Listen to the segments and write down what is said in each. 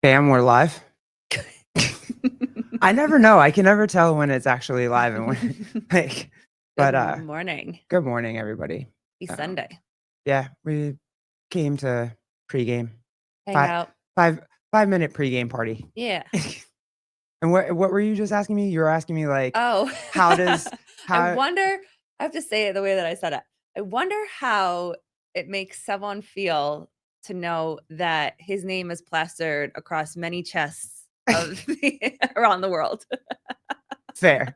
Bam, we're live. I never know. I can never tell when it's actually live and when like, Good but morning. good morning, everybody. Happy Um, Sunday. yeah, we came to pregame. Hang Five out. five 5 minute pregame party. Yeah. And what were you just asking me? You were asking me like, Oh, how does I how wonder, I have to say it the way that I said it. I wonder how it makes someone feel to know that his name is plastered across many chests of around the world. fair.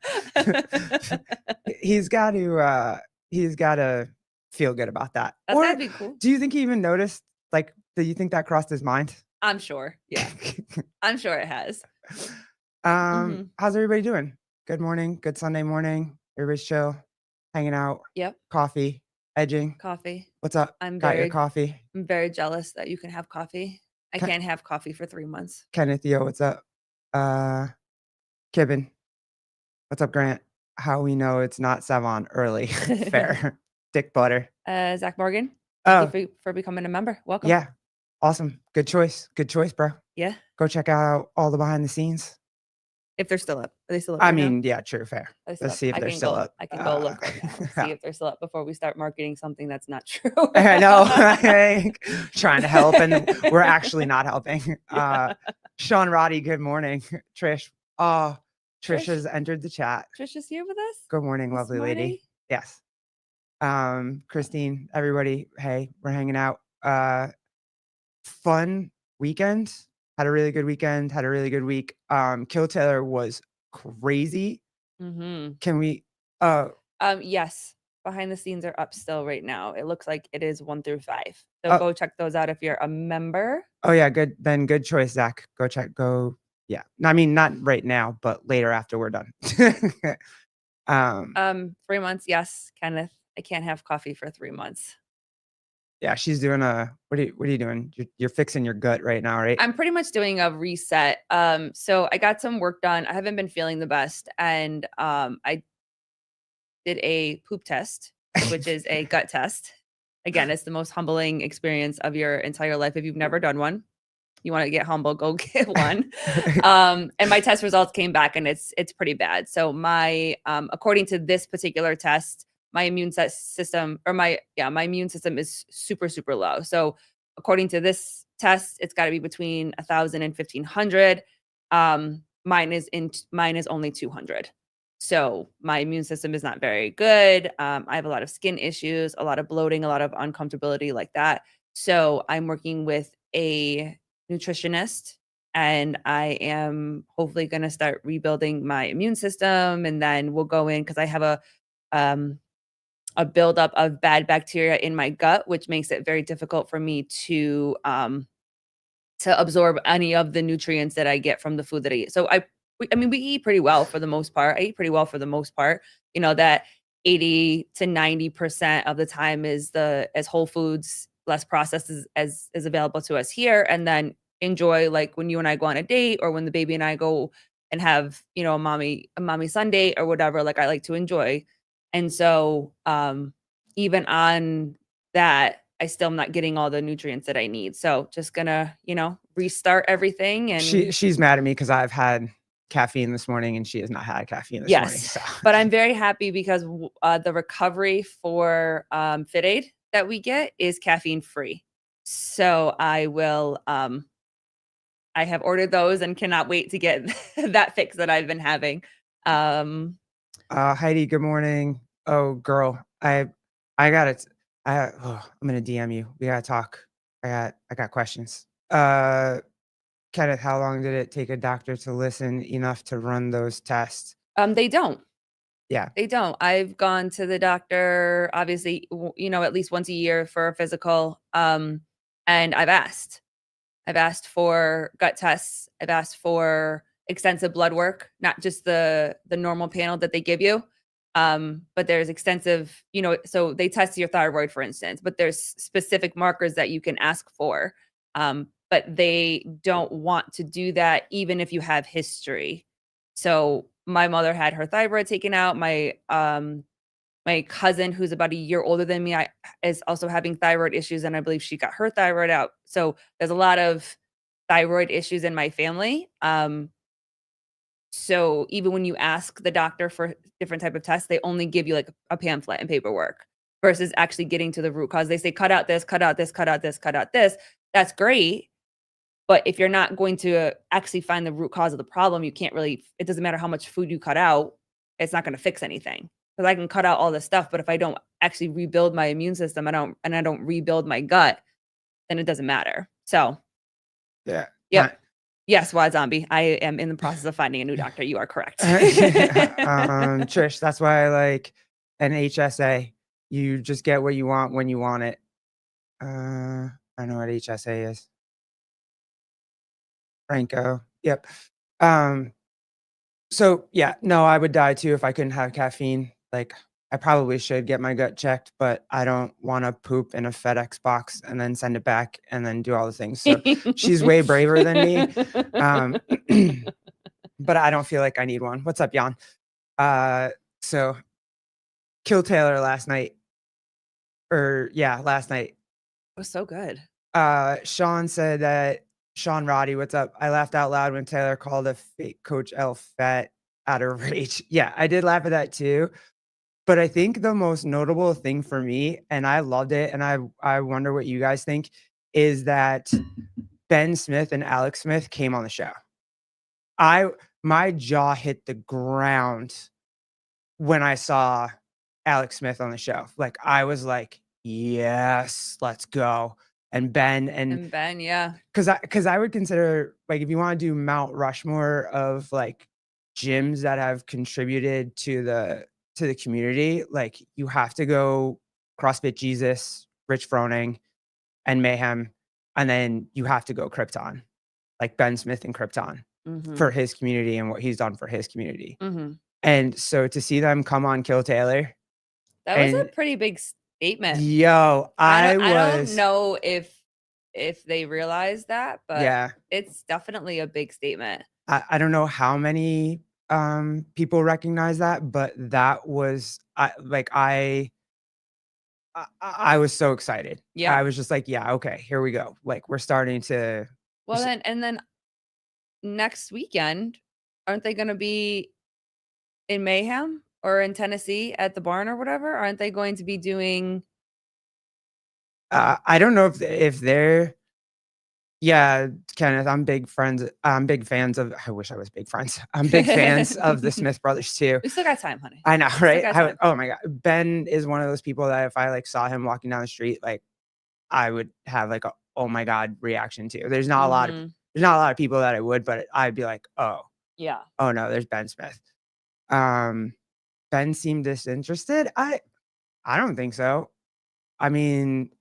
he's got to he's got to feel good about that. That's Or gotta be cool. do you think he even noticed? Like, do you think that crossed his mind? I'm sure. Yeah. I'm sure it has. How's everybody doing? Good morning, good Sunday morning. Everybody's chill, hanging out, Yep. coffee, edging. Coffee. What's up? I'm Got your very, coffee? I'm very jealous that you can have coffee. I Ken- can't have coffee for 3 months. Kenneth, yo, what's up? Uh, Kibben, what's up, Grant? How we know it's not Savon early? Fair. Dick butter. Zach Morgan, thank Oh, you for becoming a member. Welcome. yeah. Awesome. Good choice. Good choice, bro. Yeah. Go check out all the behind the scenes. If they're still up. Are they still up I right now? mean, yeah, true, fair. Are they still Let's up? see if I they're can still go up. I can go look right now and see if they're still up before we start marketing something that's not true. I know, like, trying to help, and we're actually not helping. Yeah. Sean Roddy, good morning. Trish, oh, Trish Trish? has entered the chat. Trish is here with us? Good morning, Miss lovely Smarty? lady. Yes. Christine, everybody, hey, we're hanging out. Fun weekend. Had a really good weekend. Had a really good week. Kill Taylor was crazy. Mhm. Can we? Yes. Behind the scenes are up still right now. It looks like it is 1 through 5. So Oh, go check those out if you're a member. oh yeah, good. Then good choice, Zach. Go check. Go. Yeah. I mean, not right now, but later after we're done. 3 months, yes, Kenneth. I can't have coffee for 3 months. Yeah, she's doing what are you doing? You're fixing your gut right now, right? I'm pretty much doing a reset. So I got some work done. I haven't been feeling the best, and I did a poop test, which is a gut test. Again, it's the most humbling experience of your entire life. If you've never done one, you want to get humble, go get one. And my test results came back, and it's pretty bad. So my according to this particular test, my immune system my immune system is super, super low. So according to this test, it's got to be between 1,000 and 1,500. Mine is only 200. So my immune system is not very good. I have a lot of skin issues, a lot of bloating, a lot of uncomfortability like that. So I'm working with a nutritionist, and I am hopefully going to start rebuilding my immune system, and then we'll go in because I have a buildup of bad bacteria in my gut, which makes it very difficult for me to absorb any of the nutrients that I get from the food that I eat. So I mean, we eat pretty well for the most part. I eat pretty well for the most part. You know, that 80 to 90% of the time is as whole foods, less processed as is available to us here. And then enjoy, like when you and I go on a date, or when the baby and I go and have, you know, a mommy son date or whatever, like I like to enjoy. And so even on that, I still am not getting all the nutrients that I need. So just gonna, restart everything. And She's mad at me because I've had caffeine this morning and she has not had caffeine this morning. yes, So, but I'm very happy because the recovery for Fit Aid that we get is caffeine free. So I have ordered those and cannot wait to get that fix that I've been having. Heidi, good morning. Oh, girl, I got it. I'm gonna DM you. We gotta talk. I got questions. Kenneth, how long did it take a doctor to listen enough to run those tests? They don't. Yeah. They don't. I've gone to the doctor, obviously, at least once a year for a physical. And I've asked. I've asked for gut tests. I've asked for extensive blood work, not just the normal panel that they give you. But there's extensive, so they test your thyroid, for instance, but there's specific markers that you can ask for. But they don't want to do that even if you have history. So my mother had her thyroid taken out. My cousin, who's about a year older than me, is also having thyroid issues, and I believe she got her thyroid out. So there's a lot of thyroid issues in my family. So even when you ask the doctor for different type of tests, they only give you like a pamphlet and paperwork versus actually getting to the root cause. They say, cut out this, cut out this, cut out this, cut out this. That's great. But if you're not going to actually find the root cause of the problem, you can't really, it doesn't matter how much food you cut out, it's not going to fix anything. Because I can cut out all this stuff, but if I don't actually rebuild my immune system, I don't rebuild my gut, then it doesn't matter. So, Yeah. yep. Yes, Wad Zombie. I am in the process of finding a new doctor. You are correct. Trish, that's why I like an HSA. You just get what you want when you want it. I don't know what HSA is. Franco. Yep. So yeah, no, I would die too if I couldn't have caffeine. Like I probably should get my gut checked, but I don't want to poop in a FedEx box and then send it back and then do all the things. So she's way braver than me. But I don't feel like I need one. What's up, Jan? So Kill Taylor last night. Last night. It was so good. Sean said that Sean Roddy, what's up? I laughed out loud when Taylor called a fake Coach L fat out of rage. Yeah, I did laugh at that too. But I think the most notable thing for me, and I loved it, and I wonder what you guys think, is that Ben Smith and Alex Smith came on the show. My jaw hit the ground when I saw Alex Smith on the show. Like I was like, yes, let's go. And Ben, yeah. Cause I would consider, like, if you want to do Mount Rushmore of like gyms that have contributed to the community, like you have to go CrossFit Jesus, Rich Froning, and Mayhem, and then you have to go Krypton, like Ben Smith and Krypton for his community and what he's done for his community. And so to see them come on Kill Taylor, that was a pretty big statement. Yo, I don't know if they realize that, but yeah, it's definitely a big statement. I don't know how many people recognize that, but that was I was so excited. Yeah. I was just like, yeah, okay, here we go. Like we're starting to. Well, then next weekend, aren't they going to be in Mayhem or in Tennessee at the barn or whatever? Aren't they going to be doing? I don't know if they're. Yeah, Kenneth, I'm big fans of. I wish I was big friends. I'm big fans of the Smith brothers too. We still got time, honey. I know, right? Oh my god, Ben is one of those people that if I like saw him walking down the street, like I would have like a oh my god reaction to. There's not a lot of people that I would, but I'd be like, oh yeah, oh no, there's Ben Smith. Ben seemed disinterested. I don't think so. I mean,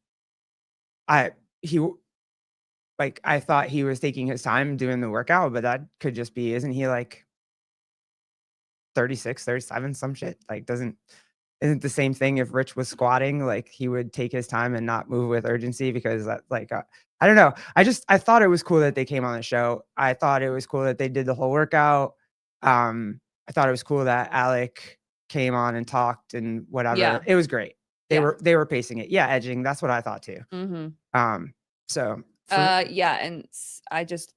I thought he was taking his time doing the workout, but that could just be, isn't he like 36, 37, some shit? Like isn't the same thing if Rich was squatting, like he would take his time and not move with urgency because that I don't know. I thought it was cool that they came on the show. I thought it was cool that they did the whole workout. I thought it was cool that Alec came on and talked and whatever. Yeah. It was great. They were pacing it. Yeah, edging. That's what I thought too. So yeah, and I just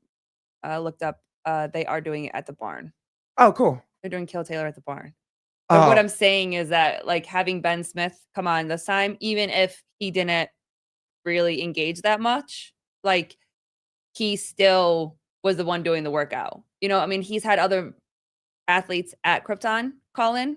looked up. They are doing it at the barn. Oh, cool. They're doing Kill Taylor at the barn. But what I'm saying is that like having Ben Smith come on this time, even if he didn't really engage that much, like he still was the one doing the workout. You know, I mean, he's had other athletes at Krypton call in.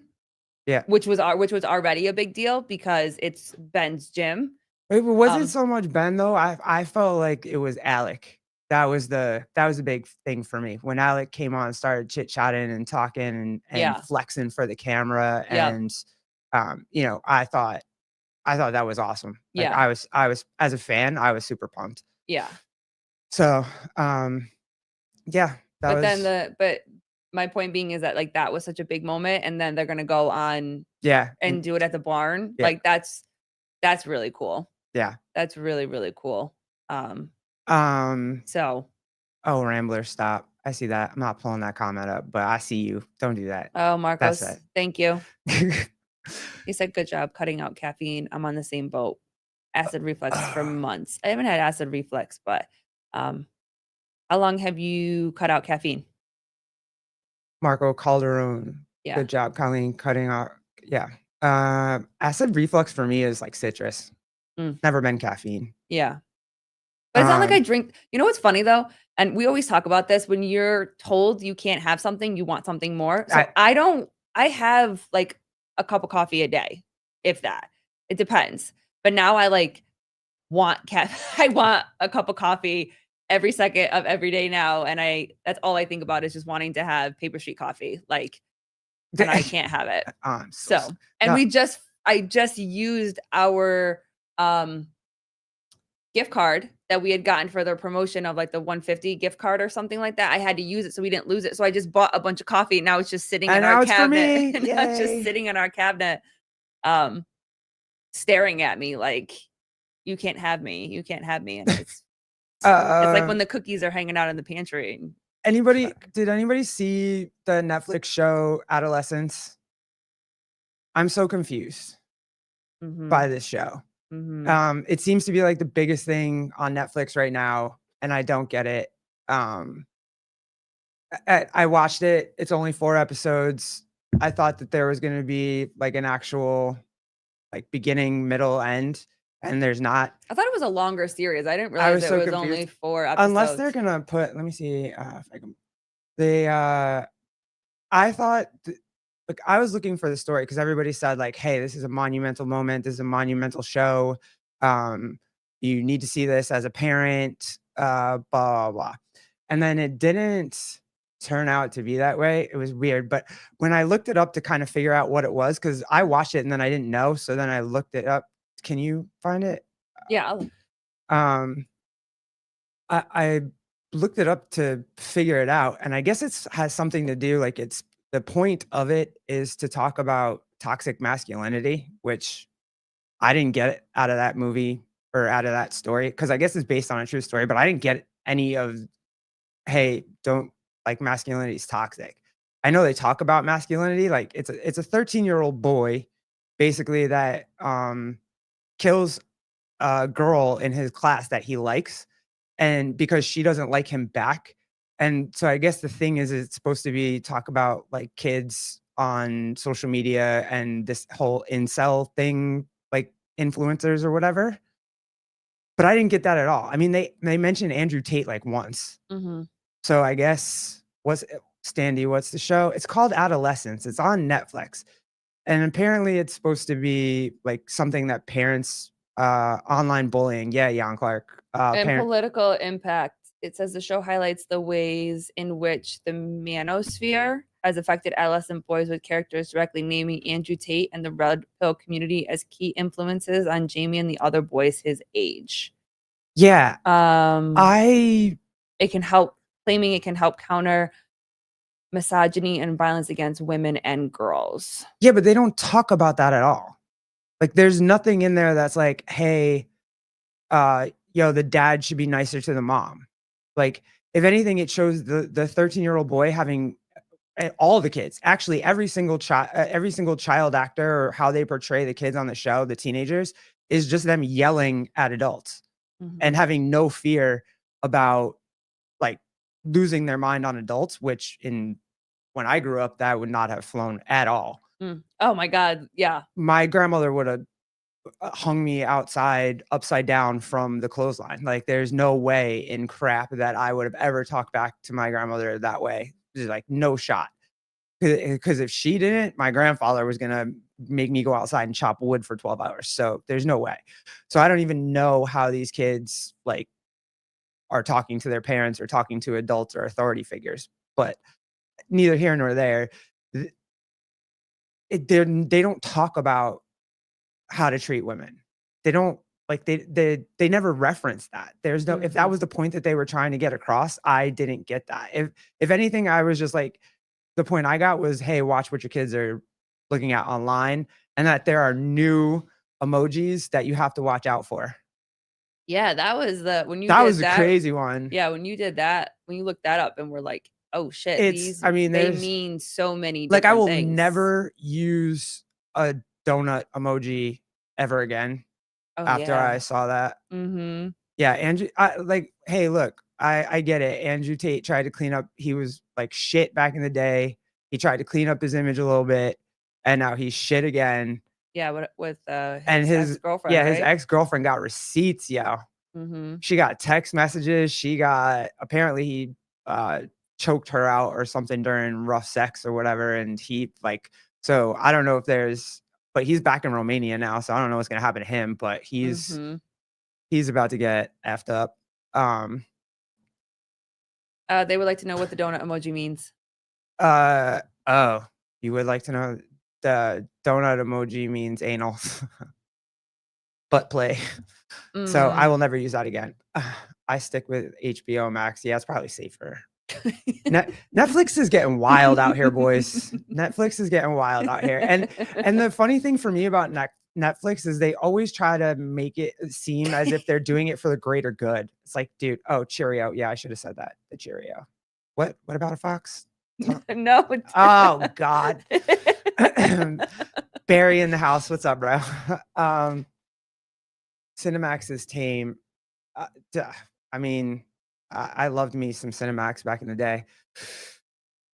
Yeah. Which was already a big deal because it's Ben's gym. It wasn't so much Ben though. I felt like it was Alec. That was the big thing for me. When Alec came on and started chit-chatting and talking and flexing for the camera and you know, I thought that was awesome. Like I was as a fan, I was super pumped. Yeah. So yeah. But my point being is that like that was such a big moment and then they're gonna go on and do it at the barn. Yeah. Like that's really cool. Yeah. That's really, really cool. So oh, Rambler, stop. I see that. I'm not pulling that comment up, but I see you. Don't do that. Oh, Marcos, thank you. He said, good job cutting out caffeine. I'm on the same boat. Acid reflux for months. I haven't had acid reflux, but How long have you cut out caffeine? Marco Calderon. Yeah. Good job, Colleen, cutting out. Yeah. Acid reflux for me is like citrus. Mm. Never been caffeine. Yeah. But it's not like I Um, drink. You know what's funny though? And we always talk about this when you're told you can't have something, you want something more. So I I have like a cup of coffee a day, if that. It depends. But now I like want I want a cup of coffee every second of every day now. And that's all I think about is just wanting to have paper street coffee. Like, and I can't have it. I'm So, and no, I just used our gift card that we had gotten for the promotion of like the 150 gift card or something like that. I had to use it so we didn't lose it. So I just bought a bunch of coffee. Now it's just sitting in and our now it's for cabinet. me. And now it's just Yay. sitting in our cabinet, staring at me like, you can't have me. You can't have me. And it's like when the cookies are hanging out in the pantry. Did anybody see the Netflix show Adolescence? I'm so confused by this show. It seems to be like the biggest thing on Netflix right now, and I don't get it. I watched it. It's only 4 episodes. I thought that there was gonna be like an actual like beginning, middle, end, and there's not. I thought it was a longer series. I didn't I realize was it so was confused. only 4 episodes. Unless they're gonna put, let me see if I can. They I thought like I was looking for the story because everybody said like, "Hey, this is a monumental moment. This is a monumental show. Um, you need to see this as a parent." Blah blah blah. And then it didn't turn out to be that way. It was weird. But when I looked it up to kind of figure out what it was, because I watched it and then I didn't know, so then I looked it up. Can you find it? Yeah. Um, I looked it up to figure it out, and I guess it's has something to do like it's the point of it is to talk about toxic masculinity, which I didn't get out of that movie or out of that story because I guess it's based on a true story, but I didn't get any of, hey, don't like masculinity is toxic. I know they talk about masculinity, like it's a 13-year-old boy basically that kills a girl in his class that he likes, and because she doesn't like him back. And so I guess the thing is it's supposed to be talk about like kids on social media and this whole incel thing, like influencers or whatever. But I didn't get that at all. I mean, they mentioned Andrew Tate like once. So I guess what's the show? It's called Adolescence. It's on Netflix. And apparently it's supposed to be like something that parents online bullying. Yeah, Jan Clark. And Parent political impact. It says the show highlights the ways in which the manosphere has affected adolescent boys, with characters directly naming Andrew Tate and the Red Pill community as key influences on Jamie and the other boys his age. Yeah. It can help claiming it can help counter misogyny and violence against women and girls. Yeah, but they don't talk about that at all. Like there's nothing in there that's like, hey, the dad should be nicer to the mom. Like, if anything, it shows the 13-year-old boy having all the kids, actually every single child actor or how they portray the kids on the show, the teenagers, is just them yelling at adults and having no fear about like losing their mind on adults, which when I grew up, that would not have flown at all. Oh my God. Yeah. My grandmother would have hung me outside upside down from the clothesline. Like there's no way in crap that I would have ever talked back to my grandmother that way. There's like no shot. Because if she didn't, my grandfather was gonna make me go outside and chop wood for 12 hours. So there's no way. So I don't even know how these kids like are talking to their parents or talking to adults or authority figures. But neither here nor there. They don't talk about how to treat women. They don't like they never reference that. There's no if that was the point that they were trying to get across, I didn't get that. If anything, I was just like the point I got was, hey, watch what your kids are looking at online and that there are new emojis that you have to watch out for. Yeah, that was that was a crazy one. Yeah, when you did that, when you looked that up and we're like, oh shit, they mean so many like I will things. never use a donut emoji ever again after I saw that. Yeah, Andrew, hey, look, I get it. Andrew Tate tried to clean up he was like shit back in the day. He tried to clean up his image a little bit, and now he's shit again. Yeah, with, And his ex-girlfriend, his right? ex-girlfriend got receipts, yo. Mhm. She got text messages. She got apparently he uh choked her out or something during rough sex or whatever. And he like so I don't know if there's but he's back in Romania now, so I don't know what's gonna happen to him, but Mhm. he's about to get effed up. Um They would like to know what the donut emoji means. oh, you would like to know the donut emoji means anal butt play. So I Mm. will never use that again. I stick with HBO Max. Yeah, it's probably safer. Netflix is getting wild out here, boys. Netflix is getting wild out here. And the funny thing for me about Netflix is they always try to make it seem as if they're doing it for the greater good. It's like, dude, oh, Cheerio. Yeah, I should have said that. The Cheerio. What about a fox? No. Oh God. Barry in the house. What's up, bro? Cinemax is tame. Duh. I mean, I loved me some Cinemax back in the day.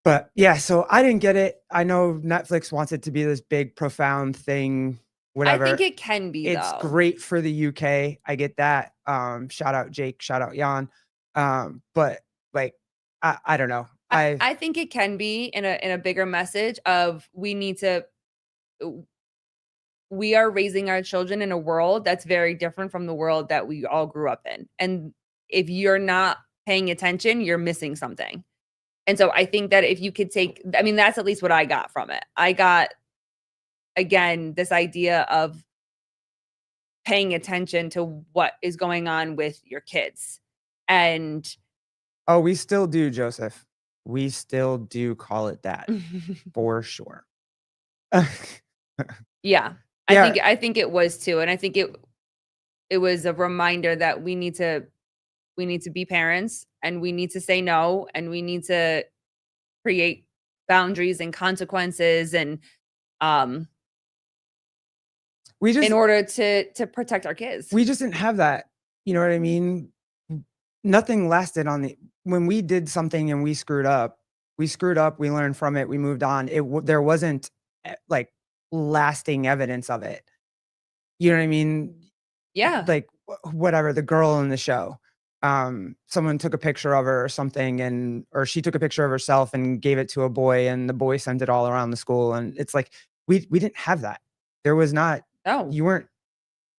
But yeah, so I didn't get it. I know Netflix wants it to be this big, profound thing, I think whatever. it can be, It's though. great for the UK. I get that. Shout out Jake, shout out Jan. But like, I don't know. I think it can be in a bigger message of we are raising our children in a world that's very different from the world that we all grew up in. And if you're not paying attention, you're missing something. And so I think that if you could I mean, that's at least what I got from it. I got, again, this idea of paying attention to what is going on with your kids. And Oh, we still do, Joseph. We still do call it that for sure. yeah, Yeah, I think it was too. And I think it was a reminder that we need to be parents, and we need to say no, and we need to create boundaries and consequences, and um we in just order to protect our kids. we just didn't have that. You know what I mean? Nothing lasted on the when we did something and we screwed up, we learned from it, we moved on. There wasn't like lasting evidence of it. You know what I mean? Yeah. Like whatever, the girl in the show. Someone took a picture of her or something or she took a picture of herself and gave it to a boy and the boy sent it all around the school. And it's like we didn't have that. There was not No. you weren't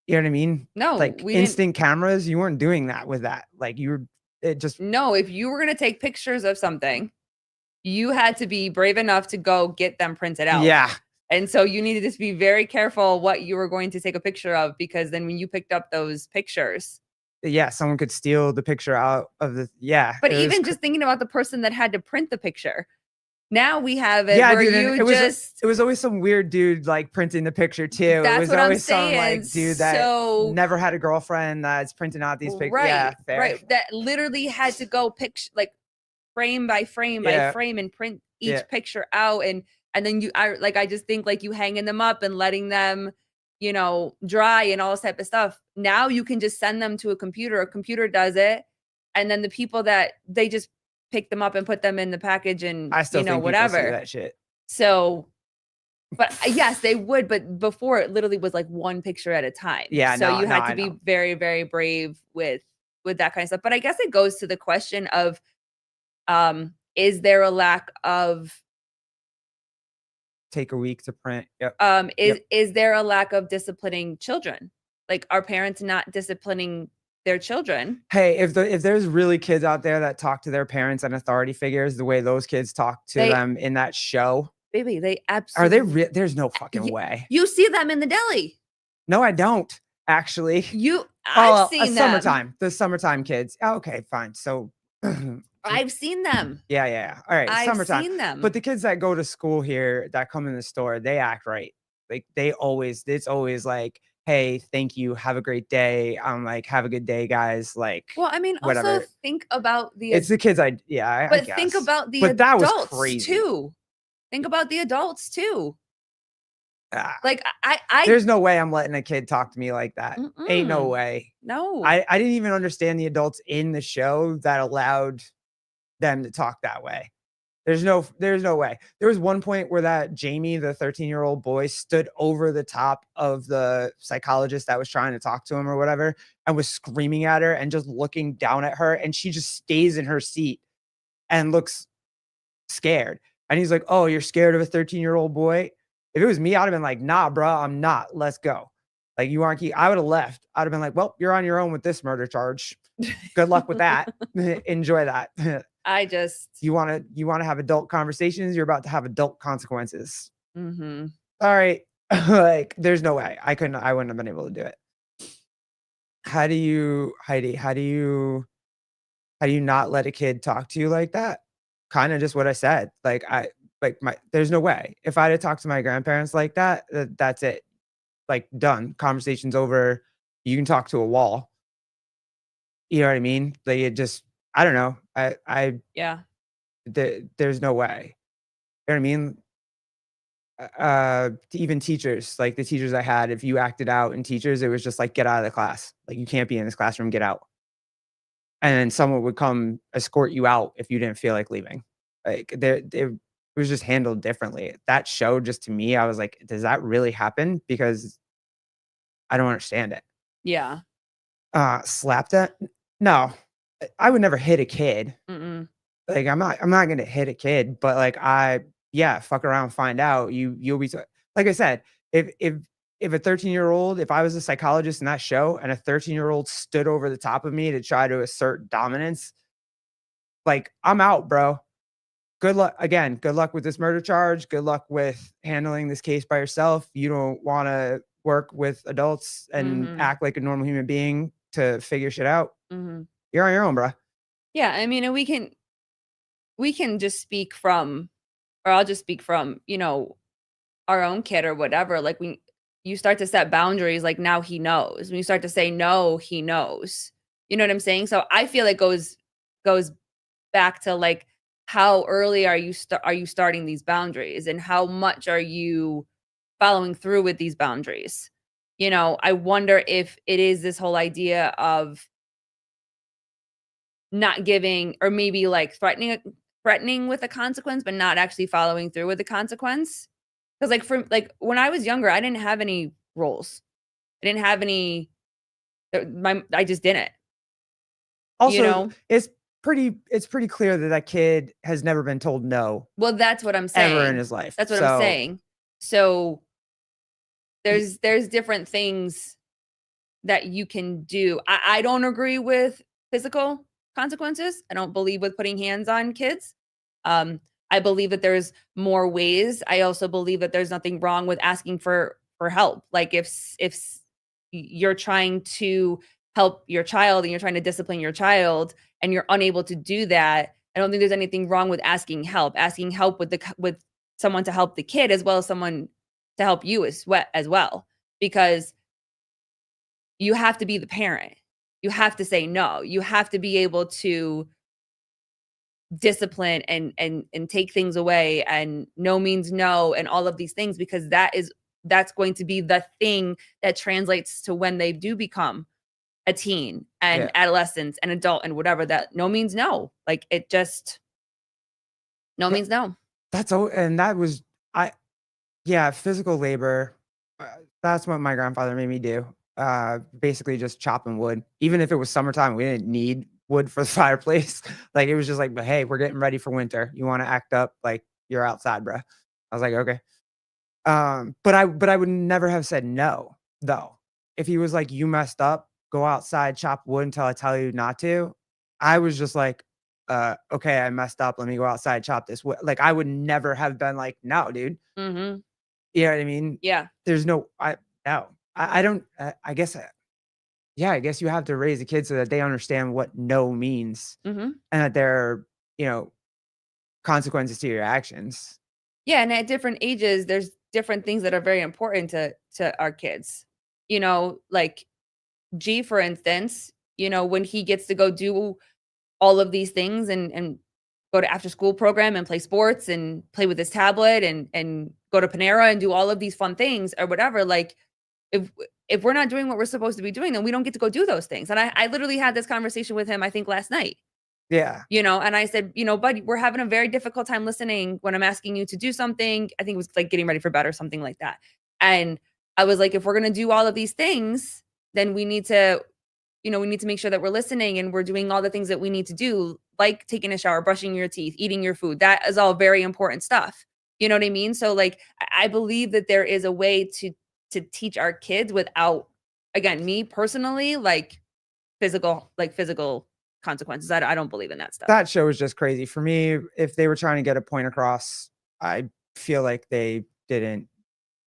you know what I mean? No, Like we didn't. instant cameras, you weren't doing that with that. Like you were it just No, if you were gonna take pictures of something, you had to be brave enough to go get them printed out. yeah. And so you needed to be very careful what you were going to take a picture of, because then when you picked up those pictures. Yeah, someone could steal the picture out of the yeah, But it was even cr just thinking about the person that had to print the picture. Now we have it yeah, where dude, and you just it was always some weird dude, like, printing the picture too. It that's was what I'm always some, saying. like, dude that So never had a girlfriend that's printing out these pic yeah, right, fair. right. That literally had to go like frame by frame by Yeah, frame and print yeah. each picture out, and then I just think like you hanging them up and letting them, dry and all this type of stuff. Now you can just send them to a computer does it, and then the people that they just pick them up and put them in the package and I still think people see whatever. that shit. So, but yes, they would, but before it literally was like one picture at a time. Yeah, So no, you no, had I to be know. very, very brave with that kind of stuff. But I guess it goes to the question of is there a lack of Take a week to print. Yep, is yep. is there a lack of disciplining children? Like, are parents not disciplining their children? Hey, if there's really kids out there that talk to their parents and authority figures the way those kids talk to They them in that show, baby, they are they absolutely rea there's no fucking way. you see them in the deli. No, I don't, actually. I've Oh, seen them. the summertime kids. Oh, okay, fine. So, I've seen them. yeah, yeah. All right, I've summertime. seen But them. the kids that go to school here that come in the store, they act right. Like it's always like, "Hey, thank you. Have a great day." I'm like, "Have a good day, guys." Like, Well, I mean, also whatever. think about It's the kids yeah, I but think guess. about the But that was adults crazy. too. Think about the adults too. Ah, Like, I there's no way I'm letting a kid talk to me like that. Ain't no mm-mm. way. No. I didn't even understand the adults in the show that allowed them to talk that way. There's no way. There was one point where that Jamie, the 13-year-old boy, stood over the top of the psychologist that was trying to talk to him or whatever, and was screaming at her and just looking down at her, and she just stays in her seat and looks scared. And he's like, "Oh, you're scared of a 13-year-old boy?" If it was me, I'd have been like, "Nah, bro, I'm not. Let's go." Like, you aren't I would have left. I'd have been like, "Well, you're on your own with this murder charge. Good luck with that. Enjoy that." I just You wanna have adult conversations, you're about to have adult consequences. mhm. Alright. Like, there's no way. I wouldn't have been able to do it. How do you Heidi, how do you not let a kid talk to you like that? Kinda just what I said. There's no way. If I had to talk to my grandparents like that, that's it. Like, done. Conversation's over. You can talk to a wall. You know what I mean? Like, it just I don't know. Yeah. There's no way. You know what I mean? Even teachers, like the teachers I had, if you acted out in teachers, it was just like, "Get out of the class. Like, you can't be in this classroom, get out." And then someone would come escort you out if you didn't feel like leaving. Like, it was just handled differently. That show just to me, I was like, "Does that really happen?" Because I don't understand it. Yeah. Slapped it? No. I would never hit a kid. Mm-mm. Like, I'm not gonna hit a kid, but, like, yeah, fuck around, find out. You'll be like I said, if a 13-year-old if I was a psychologist in that show and a 13-year-old stood over the top of me to try to assert dominance, like, I'm out, bro. Good luck with this murder charge. Good luck with handling this case by yourself. You don't wanna work with adults and Mhm. act like a normal human being to figure shit out. Mhm. You're on your own, bro. Yeah, I mean, and we can just speak from or I'll just speak from, our own kid or whatever, like, you start to set boundaries, like, now he knows. When you start to say no, he knows. You know what I'm saying? So, I feel it goes back to, like, how early are you starting these boundaries, and how much are you following through with these boundaries? I wonder if it is this whole idea of not giving or maybe, like, threatening with a consequence, but not actually following through with the consequence. Because when I was younger, I didn't have any rules. I didn't have any I just didn't, you Also, know? it's pretty clear that that kid has never been told no Well, that's what I'm ever in saying. his life. That's what I'm So, saying. So, y there's different things that you can do. I don't agree with physical consequences. I don't believe with putting hands on kids. I believe that there's more ways. I also believe that there's nothing wrong with asking for help. Like you're trying to help your child and you're trying to discipline your child and you're unable to do that, I don't think there's anything wrong with asking help. Asking help with someone to help the kid as well as someone to help you as well because you have to be the parent. You have to say no. You have to be able to discipline and take things away and no means no and all of these things because that's going to be the thing that translates to when they do become a teen and yeah, adolescence and adult and whatever that no means no. Like it just no yeah, means no. and that was I yeah, physical labor, that's what my grandfather made me do. Basically just chopping wood. Even if it was summertime, we didn't need wood for the fireplace. Like, it was just like, "But hey, we're getting ready for winter. You wanna act up? Like, you're outside, bruh." I was like, "Okay." But I would never have said no, though. If he was like, "You messed up, go outside, chop wood until I tell you not to," I was just like, okay, I messed up, let me go outside, chop this wood." Like, I would never have been like, "No, dude." Mhm. You know what I mean? Yeah. There's no I no. I don't I guess, yeah, I guess you have to raise a kid so that they understand what no means Mhm. and that there are, consequences to your actions. Yeah, and at different ages there's different things that are very important to our kids. Like G, for instance, when he gets to go do all of these things and go to after school program and play sports and play with his tablet and go to Panera and do all of these fun things or whatever. Like if we're not doing what we're supposed to be doing, then we don't get to go do those things. And I literally had this conversation with him, I think last night. Yeah. And I said, buddy, we're having a very difficult time listening when I'm asking you to do something. I think it was like getting ready for bed or something like that. And I was like, if we're going to do all of these things, then we need to make sure that we're listening and we're doing all the things that we need to do, like taking a shower, brushing your teeth, eating your food. That is all very important stuff. You know what I mean? So like, I believe that there is a way to teach our kids without, again, me personally, like physical consequences. I don't believe in that stuff. That show was just crazy. For me, if they were trying to get a point across, I feel like they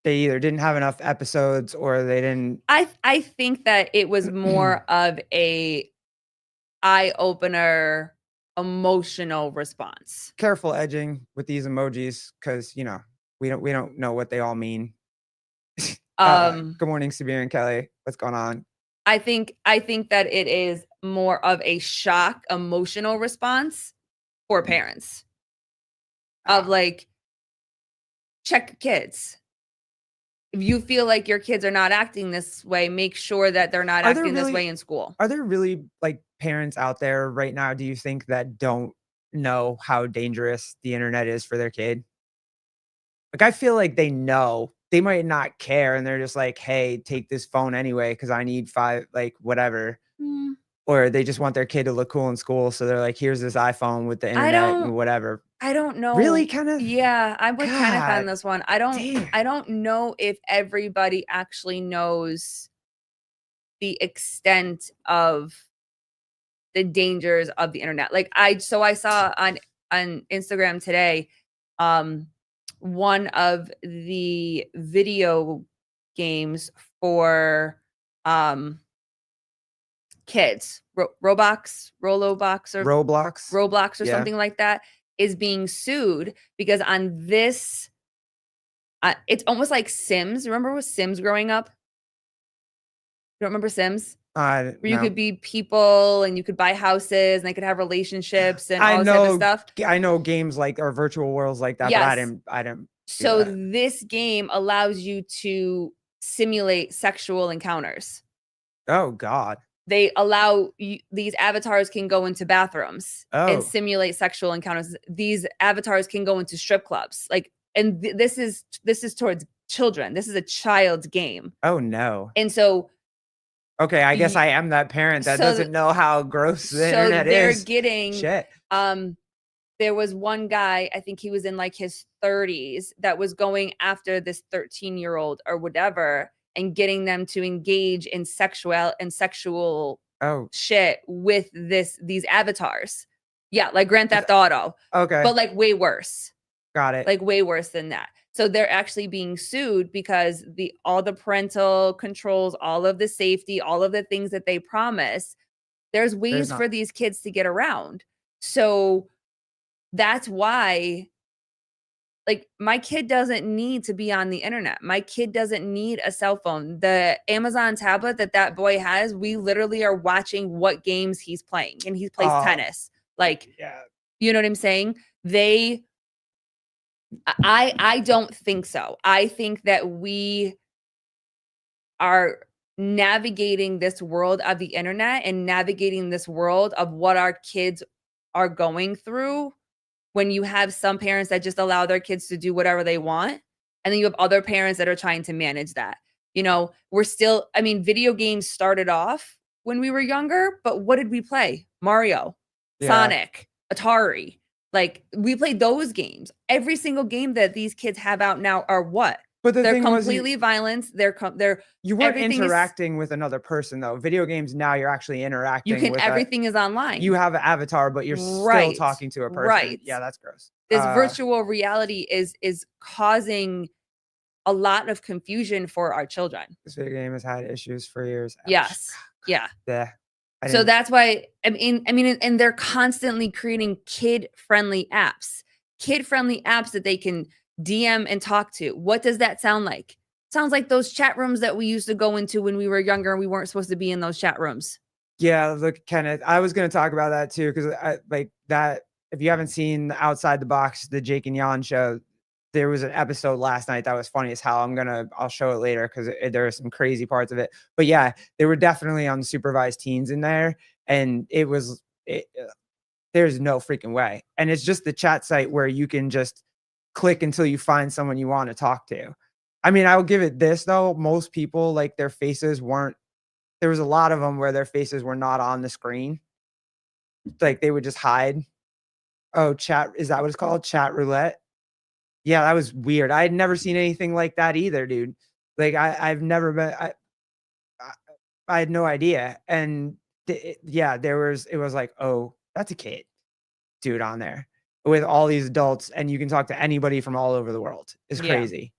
either didn't have enough episodes or they didn't. I think that it was more of a eye-opener, emotional response. Careful edging with these emojis because we don't know what they all mean. Good morning, Sabir and Kelly. What's going on? I think that it is more of a shock, emotional response for parents of like, check your kids. If you feel like your kids are not acting this way, make sure that they're not acting this way in school. Are there really like parents out there right now, do you think, that don't know how dangerous the internet is for their kid? Like, I feel like they know. They might not care and they're just like, hey, take this phone anyway because I need 5, like whatever. Or they just want their kid to look cool in school. So they're like, here's this iPhone with the internet and whatever. I don't know. Really? Kind of? Yeah, I would kind of on this one. I Damn. don't know if everybody actually knows the extent of the dangers of the internet. Like I saw on Instagram today, one of the video games for kids, Roblox or something like that, is being sued because on this, it's almost like Sims. Remember with Sims growing up? You don't remember Sims? Where you could be people and you could buy houses and they could have relationships and all this type of stuff. I know games like or virtual worlds like that, yes. but I didn't. So this game allows you to simulate sexual encounters. Oh God. They allow these avatars can go into bathrooms and simulate sexual encounters. These avatars can go into strip clubs. Like, and this is towards children. This is a child's game. Oh no. And so okay, I guess I am that parent that doesn't know how gross the internet is. So they're getting shit. There was one guy, I think he was in like his 30s, that was going after this 13-year-old or whatever and getting them to engage in sexual shit with these avatars. Yeah, like Grand Theft Auto. Okay. But like way worse. Got it. Like way worse than that. So they're actually being sued because all the parental controls, all of the safety, all of the things that they promise, there's ways for these kids to get around. So that's why, like, my kid doesn't need to be on the internet. My kid doesn't need a cell phone. The Amazon tablet that boy has, we literally are watching what games he's playing, and he plays tennis. Like, yeah. You know what I'm saying? I don't think so. I think that we are navigating this world of the internet and navigating this world of what our kids are going through when you have some parents that just allow their kids to do whatever they want. And then you have other parents that are trying to manage that. Video games started off when we were younger, but what did we play? Mario, Sonic, Atari. Like, we played those games. Every single game that these kids have out now are what? But they're completely violent. You weren't interacting with another person though. Video games now you're actually interacting with everything is online. You have an avatar, but you're still talking to a person. Right. Yeah, that's gross. This virtual reality is causing a lot of confusion for our children. This video game has had issues for years. Yes. Yeah. Yeah. So that's why, and they're constantly creating kid-friendly apps that they can DM and talk to. What does that sound like? Sounds like those chat rooms that we used to go into when we were younger and we weren't supposed to be in those chat rooms. Yeah, look, Kenneth, I was going to talk about that too, because I like that if you haven't seen Outside the Box, the Jake and Jan show, there was an episode last night that was funny as hell. I'll show it later because there are some crazy parts of it. But yeah, there were definitely unsupervised teens in there, and there's no freaking way. And it's just the chat site where you can just click until you find someone you want to talk to. I mean, I'll give it this though. Most people, like, their faces weren't, there was a lot of them where their faces were not on the screen. Like, they would just hide. Oh, chat, is that what it's called? Chat roulette? Yeah, that was weird. I had never seen anything like that either, dude. Like, I've never been I I had no idea. And yeah, it was like, "Oh, that's a kid dude on there with all these adults, and you can talk to anybody from all over the world." It's Yeah. crazy.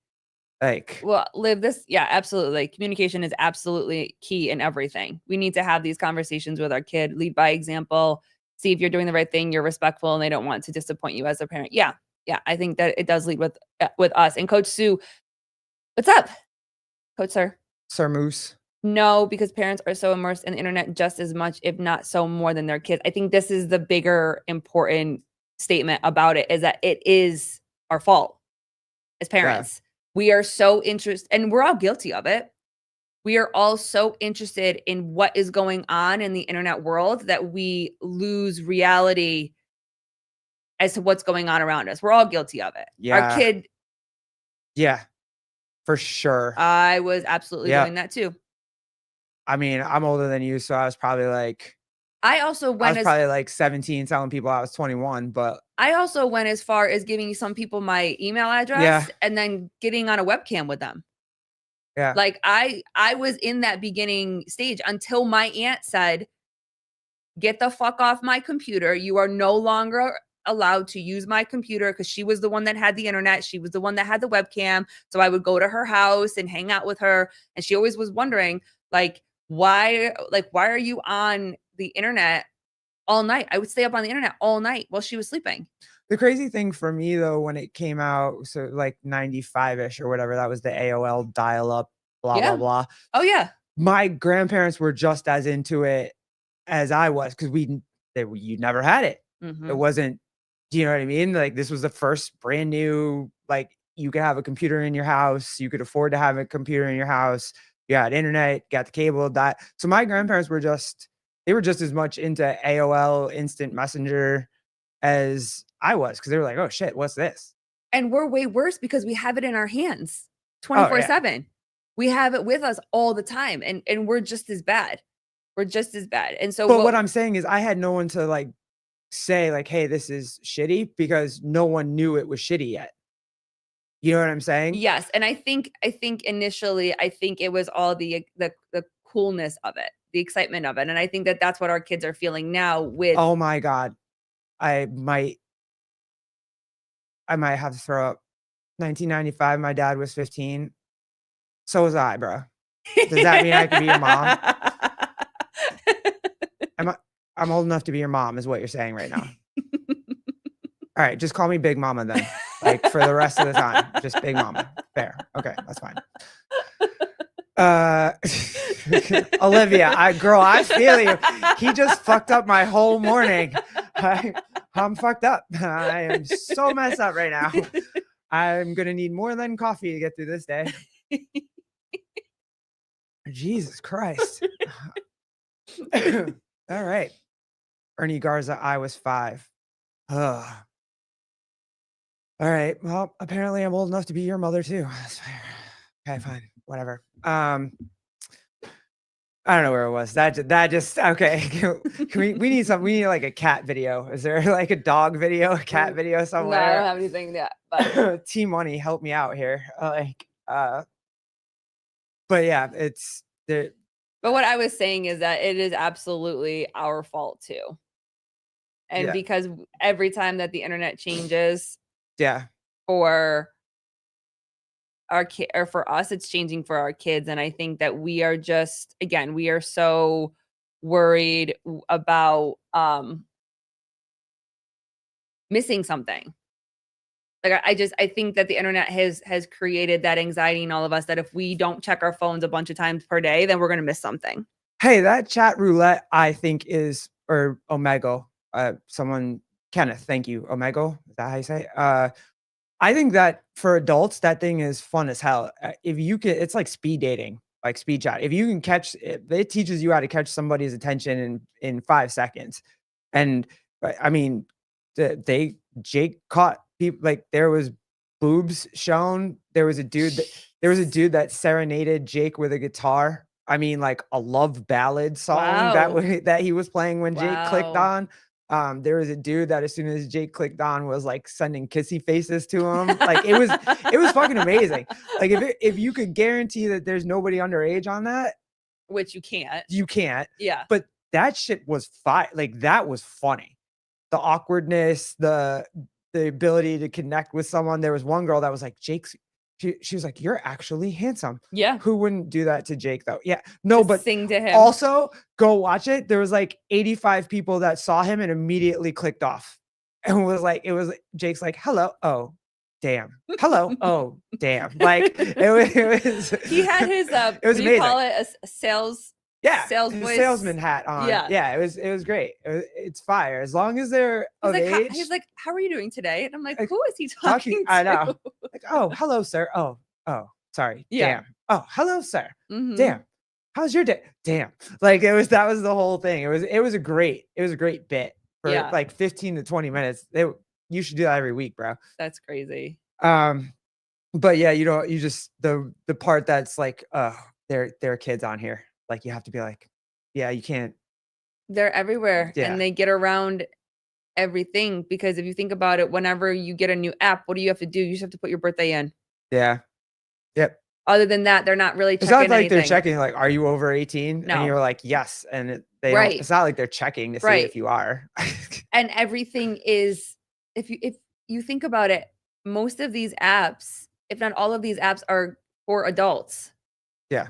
Like, Well, Liv, this, yeah, absolutely. Communication is absolutely key in everything. We need to have these conversations with our kid, lead by example, see if you're doing the right thing, you're respectful, and they don't want to disappoint you as a parent. Yeah. Yeah. I think that it does lead with us. And Coach Sue, what's up? Coach Sir. Sir Moose. No, because parents are so immersed in the internet just as much, if not so more than their kids. I think this is the bigger important statement about it, is that it is our fault as parents. We are so interested, and we're all guilty of it. We are all so interested in what is going on in the internet world that we lose reality as to what's going on around us. We're all guilty of it. Our Yeah. kid, Yeah, for sure. I was absolutely Yeah. doing that too. I mean, I'm older than you, so I was probably like I also went as 17 telling people I was 21, but I also went as far as giving some people my email address Yeah. and then getting on a webcam with them. yeah. Like, I was in that beginning stage until my aunt said, "Get the fuck off my computer. You are no longer allowed to use my computer," because she was the one that had the internet. She was the one that had the webcam. So I would go to her house and hang out with her. And she always was wondering, why are you on the internet all night? I would stay up on the internet all night while she was sleeping. The crazy thing for me though, when it came out, so like 95-ish or whatever, that was the AOL dial-up, blah, Yeah. blah, blah. Oh, yeah. My grandparents were just as into it as I was because you never had it. It Mhm. wasn't, do you know what I mean? Like, this was the first brand new, like, you could have a computer in your house, you could afford to have a computer in your house, you had internet, got the cable, that. So my grandparents were they were just as much into AOL Instant Messenger as I was, because they were like, "Oh shit, what's this?" And we're way worse because we have it in our hands Oh yeah. 24/7. We have it with us all the time, and we're just as bad. We're just as bad. And so But what I'm saying is I had no one to like say like, "Hey, this is shitty," because no one knew it was shitty yet. You know what I'm saying? yes, and I think initially, I think it was all the coolness of it, the excitement of it, and I think that that's what our kids are feeling now with Oh my god. I might have to throw up. 1995, my dad was 15. So was I, bro. Does that mean I could be your mom? I'm old enough to be your mom is what you're saying right now. All right, just call me Big Mama then. Like, for the rest of the time, just Big Mama. Fair. Okay, that's fine. Olivia, I feel you. He just fucked up my whole morning. I'm fucked up. I am so messed up right now. I'm gonna need more than coffee to get through this day. Jesus Christ. All right. Ernie Garza, I was 5. Ugh. All right. Well, apparently I'm old enough to be your mother too. That's fair. Okay, fine. Whatever. I don't know where it was. That just okay. We need like a cat video. Is there like a dog video, a cat video somewhere? No, I don't have anything yet. But T-Money, help me out here. But yeah, it's there. But what I was saying is that it is absolutely our fault too. And Yeah. because every time that the internet changes Yeah. for our kid, or for us, it's changing for our kids. And I think that we are just, again, we are so worried about missing something. Like, I think that the internet has created that anxiety in all of us that if we don't check our phones a bunch of times per day, then we're gonna miss something. Hey, that chat roulette, I think, is, or Omegle. Someone Kenneth, thank you. Omegle, is that how you say it? I think that for adults, that thing is fun as hell. If you can, it's like speed dating, like speed chat. If you can catch it, it teaches you how to catch somebody's attention in 5 seconds. And I mean, Jake caught people like there was boobs shown. There was a dude that serenaded Jake with a guitar. I mean, like a love ballad song Wow. that he was playing when Jake clicked Wow. on. There was a dude that as soon as Jake clicked on was like sending kissy faces to him. Like it was fucking amazing. Like if you could guarantee that there's nobody underage on that, Which you can't. you can't. Yeah. But that shit was fine. Like that was funny. The awkwardness, the ability to connect with someone. There was one girl that was like, Jake's she was like, "You're actually handsome." Yeah. Who wouldn't do that to Jake though? Yeah. No, Just but sing to him. also go watch it. There was like 85 people that saw him and immediately clicked off. And it was Jake's like, "Hello. Oh, damn. Hello. Oh, damn." Like it was He had his it was what do you amazing. call it? A sales Yeah, sales his voice. salesman hat on. Yeah. Yeah, it was great. It's fire as long as they're He's of like, age. he's like, "How are you doing today?" And I'm like, Like, "Who is he talking I to?" know. Like, "Oh, hello, sir. Oh, sorry. Yeah. Damn. Oh, hello, sir. Mhm. Damn. How's your day? Damn." Like that was the whole thing. It was a great bit for Yeah. like 15 to 20 minutes. You should do that every week, bro. That's crazy. But yeah, you just the part that's like, there are kids on here. Like you have to be like, yeah, you can't. They're everywhere Yeah. and they get around everything because if you think about it, whenever you get a new app, what do you have to do? You just have to put your birthday in. Yeah. Yep. Other than that, they're not really It's checking not like anything. they're checking like, "Are you over 18?" And No. you're like, "Yes." And they don't. Right. It's not like they're checking to see Right. if you are. And everything is if you think about it, most of these apps, if not all of these apps are for adults. Yeah.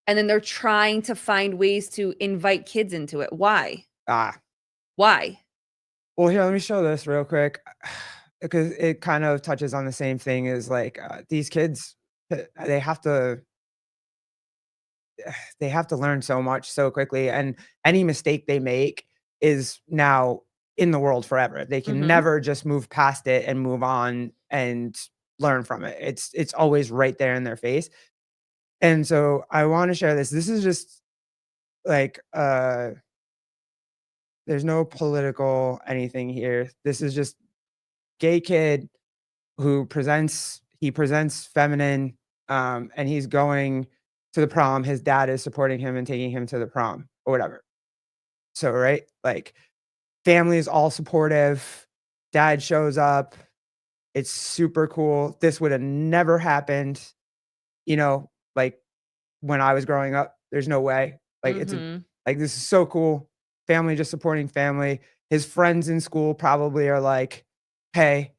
And then they're trying to find ways to invite kids into it. Why? Ah. Why? Well, here, let me show this real quick because it kind of touches on the same thing as like, these kids, they have to learn so much so quickly, and any mistake they make is now in the world forever. They can Mhm. never just move past it and move on and learn from it. It's always right there in their face. And so I wanna share this. This is just like, there's no political anything here. This is just gay kid who presents feminine, and he's going to the prom. His dad is supporting him and taking him to the prom or whatever. So, right? Like, family is all supportive. Dad shows up. It's super cool. This would have never happened, like when I was growing up. There's no way. Like, Mhm. this is so cool. Family just supporting family. His friends in school probably are like, "Hey,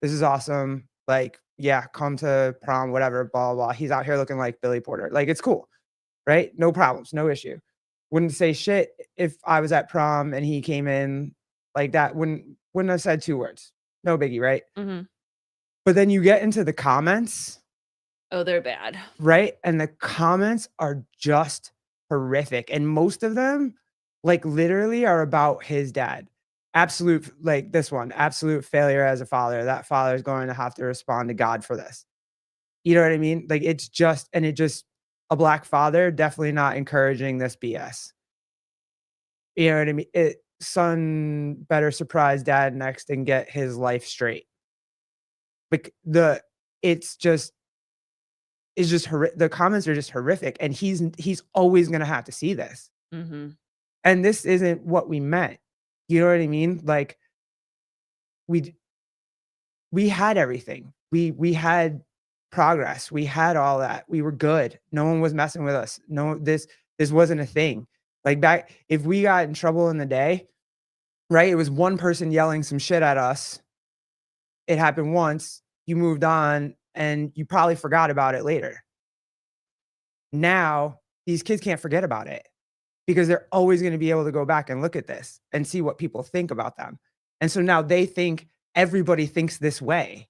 this is awesome. Like, yeah, come to prom, whatever, blah, blah, blah." He's out here looking like Billy Porter. Like, it's cool, right? No problems, no issue. Wouldn't say shit if I was at prom and he came in like that. Wouldn't have said 2 words. No biggie, right? Mhm. But then you get into the comments, Oh, they're bad. right? And the comments are just horrific, and most of them, like, literally are about his dad. Absolute like, this one, "Absolute failure as a father. That father is going to have to respond to God for this." You know what I mean? Like, it just a black father definitely not encouraging this BS. You know what I mean? Son better surprise dad next and get his life straight. Like, it's just the comments are just horrific, and he's always gonna have to see this, Mhm. and this isn't what we meant. You know what I mean? Like, we d we had everything. We had progress. We had all that. We were good. No one was messing with us. No, this wasn't a thing. Like, back if we got in trouble in the day, right, it was one person yelling some shit at us. It happened once, you moved on, and you probably forgot about it later. Now, these kids can't forget about it because they're always gonna be able to go back and look at this and see what people think about them. And so now they think everybody thinks this way,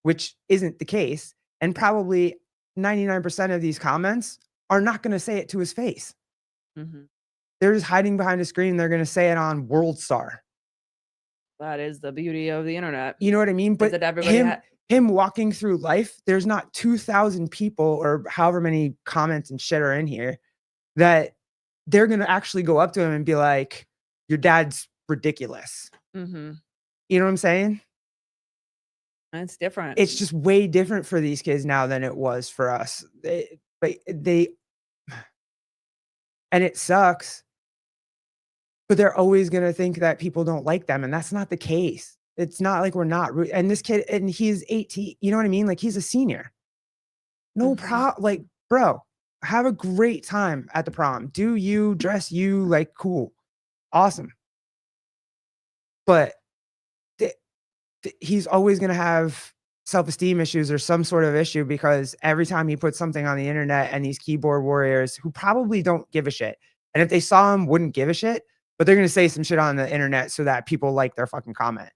which isn't the case, and probably 99% of these comments are not gonna say it to his face. Mhm. They're just hiding behind a screen, they're gonna say it on World Star. That is the beauty of the internet, You know what I mean? is But that everybody him walking through life, there's not 2,000 people or however many comments and shit are in here that they're gonna actually go up to him and be like, "Your dad's ridiculous." Mhm. You know what I'm saying? It's different. It's just way different for these kids now than it was for us. They and it sucks, but they're always gonna think that people don't like them, and that's not the case. It's not like we're not and this kid and he's 18, you know what I mean? Like, he's a senior. No Mhm. like, bro, have a great time at the prom. Do you, dress you, like, cool, awesome. But the he's always gonna have self-esteem issues or some sort of issue because every time he puts something on the internet and these keyboard warriors who probably don't give a shit, and if they saw him, wouldn't give a shit, but they're gonna say some shit on the internet so that people like their fucking comment.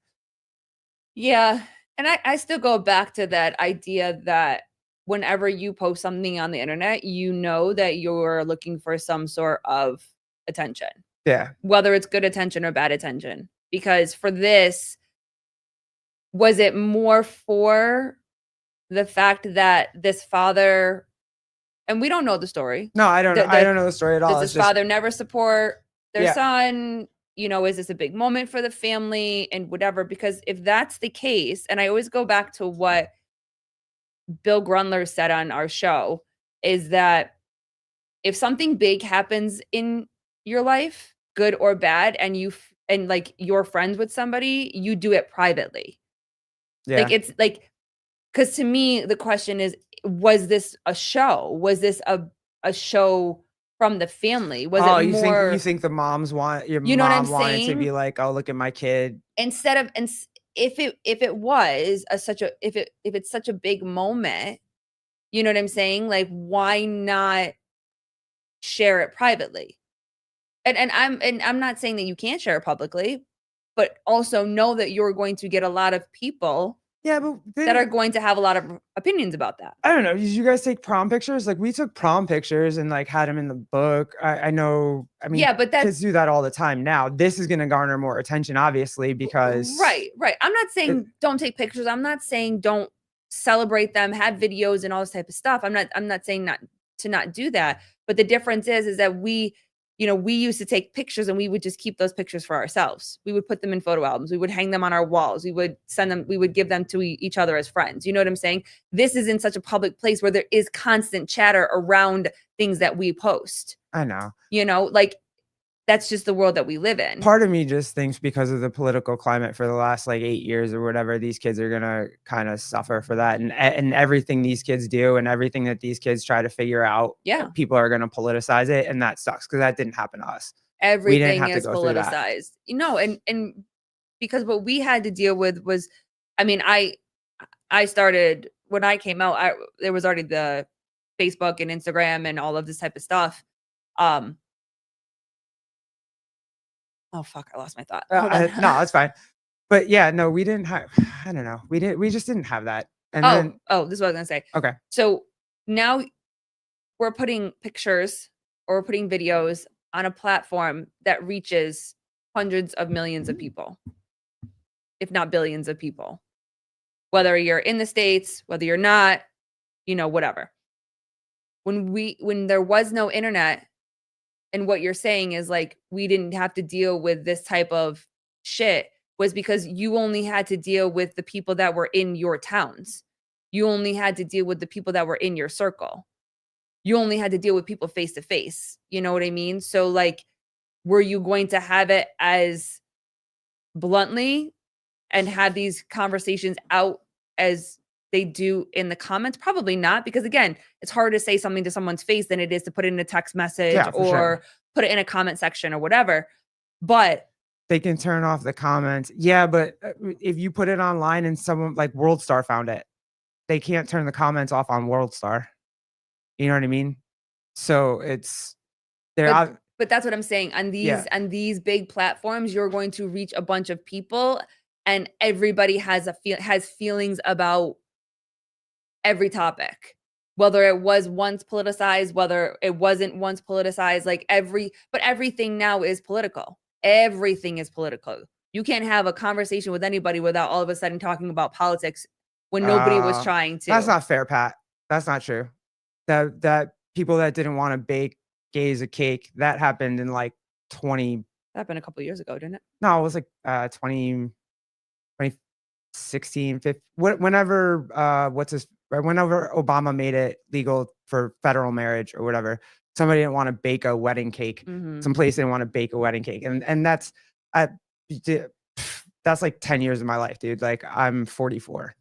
Yeah, and I still go back to that idea that whenever you post something on the internet, you know that you're looking for some sort of attention, Yeah. whether it's good attention or bad attention. Because for this, was it more for the fact that this father, and we don't know the story. No, I don't know the story at Does all, this it's just father never support their yeah. son? You know, is this a big moment for the family and whatever? Because if that's the case, and I always go back to what Bill Grunler said on our show, is that if something big happens in your life, good or bad, and and like you're friends with somebody, you do it privately. Like Yeah. it's like, because to me, the question is, was this a show? Was this a show from the family? Was it Oh, you more, think the moms want your you know what I'm mom wanted to saying? be like, "Oh, look at my kid." Instead of, if it was such a, if it's such a big moment, you know what I'm saying? Like, why not share it privately? And I'm not saying that you can't share it publicly, but also know that you're going to get a lot of people Yeah, but that are then going to have a lot of opinions about that. I don't know, did you guys take prom pictures? Like, we took prom pictures and, like, had them in the book. I know I mean, Yeah, but kids that's do that all the time now. This is gonna garner more attention, obviously, because right, right. I'm not it saying don't take pictures. I'm not saying don't celebrate them, have videos and all this type of stuff. I'm not saying not to not do that. But the difference is that we, you know, we used to take pictures and we would just keep those pictures for ourselves. We would put them in photo albums. We would hang them on our walls. We would send them, we would give them to each other as friends. You know what I'm saying? This is in such a public place where there is constant chatter around things that we post. I know. You know, like that's just the world that we live in. Part of me just thinks because of the political climate for the last, like, 8 years or whatever, these kids are gonna kinda suffer for that, and everything these kids do and everything that these kids try to figure out, Yeah. people are gonna politicize it, and that sucks because that didn't happen to us. We didn't Everything have to is go through that. politicized. You know, and because what we had to deal with was, I mean, I started when I came out, there was already the Facebook and Instagram and all of this type of stuff. Um, oh fuck, I lost my thought. Hold on. No, that's fine. But yeah, no, we didn't have I don't know. We just didn't have that. And then This is what I was gonna say. okay. So now we're putting pictures or we're putting videos on a platform that reaches hundreds of millions of people, if not billions of people. Whether you're in the States, whether you're not, you know, whatever. When there was no internet, and what you're saying is like we didn't have to deal with this type of shit, was because you only had to deal with the people that were in your towns. You only had to deal with the people that were in your circle. You only had to deal with people face to face. You know what I mean? So like, were you going to have it as bluntly and have these conversations out as they do in the comments? Probably not, because again, it's harder to say something to someone's face than it is to put it in a text message Yeah, for sure. or put it in a comment section or whatever. But They can turn off the comments. Yeah, but if you put it online and someone like WorldStar found it, they can't turn the comments off on WorldStar. You know what I mean? So it's they're but out but that's what I'm saying. yeah. On these big platforms, you're going to reach a bunch of people, and everybody has has feelings about every topic. Whether it was once politicized, whether it wasn't once politicized, like but everything now is political. Everything is political. You can't have a conversation with anybody without all of a sudden talking about politics when nobody was Uh, trying that's to. not fair, Pat. That's not true. That people that didn't wanna bake gays a cake, that happened in, like, 20 That happened a couple years ago, didn't it? no, it was, like, 2016, whenever, whenever Obama made it legal for federal marriage or whatever, somebody didn't wanna bake a wedding cake. Mhm. Some place didn't wanna bake a wedding cake, and that's I d that's, like, 10 years of my life, dude. Like, I'm 44.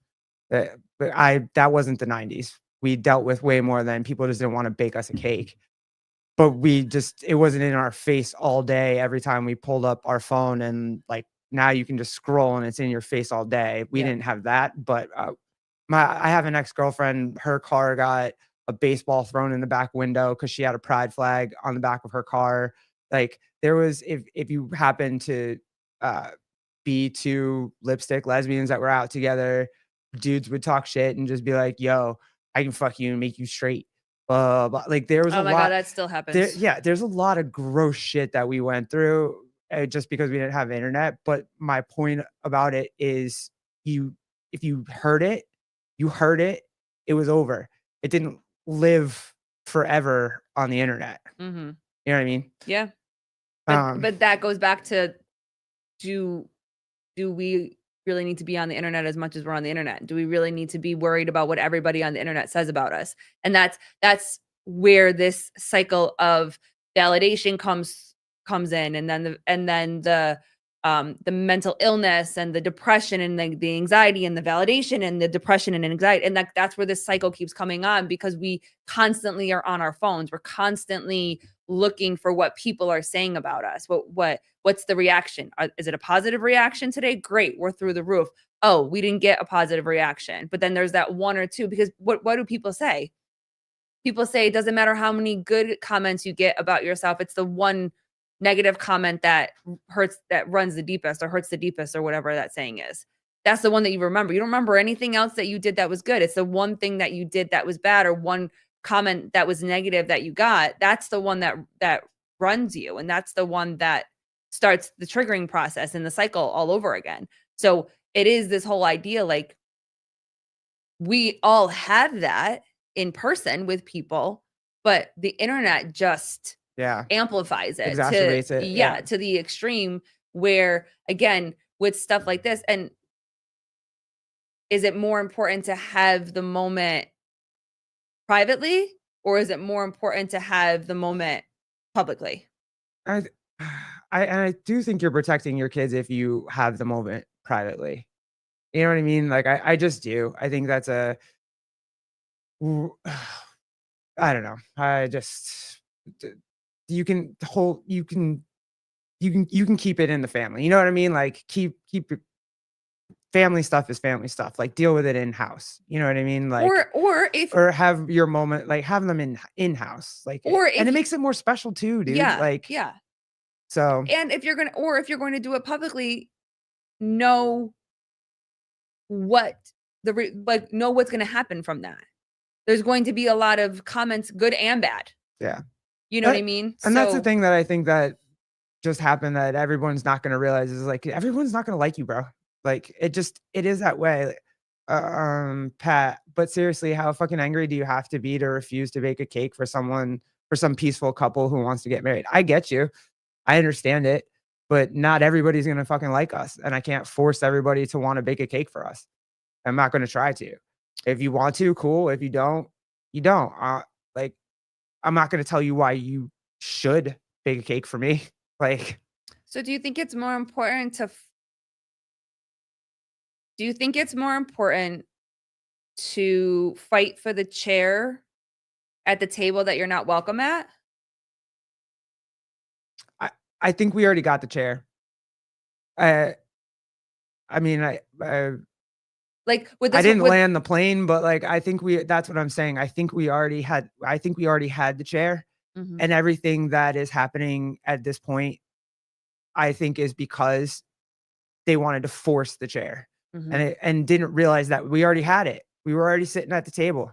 But I that wasn't the '90s. We dealt with way more than people just didn't wanna bake us a cake. But we just it wasn't in our face all day every time we pulled up our phone and, like, now you can just scroll and it's in your face all day. We Yep. didn't have that, but, I have an ex-girlfriend, her car got a baseball thrown in the back window because she had a pride flag on the back of her car. Like, there was if you happen to, uh, be 2 lipstick lesbians that were out together, dudes would talk shit and just be like, "Yo, I can fuck you and make you straight." Blah, blah, blah. Like, there was a Oh my god, lot that still happens. there's a lot of gross shit that we went through, just because we didn't have internet, but my point about it is you if you heard it, it was over. It didn't live forever on the internet. Mhm. You know what I mean? Yeah. But Um, but that goes back to, do do we really need to be on the internet as much as we're on the internet? Do we really need to be worried about what everybody on the internet says about us? And that's where this cycle of validation comes in, and then the mental illness and the depression and the anxiety and the validation and the depression and anxiety, and that's where this cycle keeps coming on, because we constantly are on our phones. We're constantly looking for what people are saying about us. What's the reaction? Is it a positive reaction today? Great, we're through the roof. Oh, we didn't get a positive reaction. But then there's that one or two, because what do people say? People say it doesn't matter how many good comments you get about yourself. It's the one negative comment that hurts, that runs the deepest or hurts the deepest, or whatever that saying is. That's the one that you remember. You don't remember anything else that you did that was good. It's the one thing that you did that was bad, or one comment that was negative that you got. That's the one that runs you, and that's the one that starts the triggering process and the cycle all over again. So it is this whole idea, like, we all have that in person with people, but the internet just yeah, amplifies it to, exacerbates it. yeah, Yeah. to the extreme, where again, with stuff like this, and is it more important to have the moment privately, or is it more important to have the moment publicly? I th I do think you're protecting your kids if you have the moment privately. You know what I mean? Like, I just do. I think that's a w I don't know. I just d you can hold you can keep it in the family. You know what I mean? Like, keep it family stuff is family stuff. Like, deal with it in-house. You know what I mean? Like, Or if or have your moment, like, have them in-house. Like, or and if it y makes it more special too, dude. Yeah, Like, yeah. so And if you're going to do it publicly, know what know what's gonna happen from that. There's going to be a lot of comments, good and bad. yeah. You know what I That mean? and that's the So, thing that I think that just happened that everyone's not gonna realize is, like, everyone's not gonna like you, bro. Like, it is that way. Pat, but seriously, how fucking angry do you have to be to refuse to bake a cake for some peaceful couple who wants to get married? I get you. I understand it, but not everybody's gonna fucking like us, and I can't force everybody to wanna bake a cake for us. I'm not gonna try to. If you want to, cool. If you don't, you don't. Like, I'm not gonna tell you why you should bake a cake for me. Like, do you think it's more important do you think it's more important to fight for the chair at the table that you're not welcome at? I I think we already got the chair. I I mean, Like, with I this didn't with land the plane, but, like, I think that's what I'm saying. I think we already had the chair, Mhm, and everything that is happening at this point, I think is because they wanted to force the chair, mhm. and didn't realize that we already had it. We were already sitting at the table.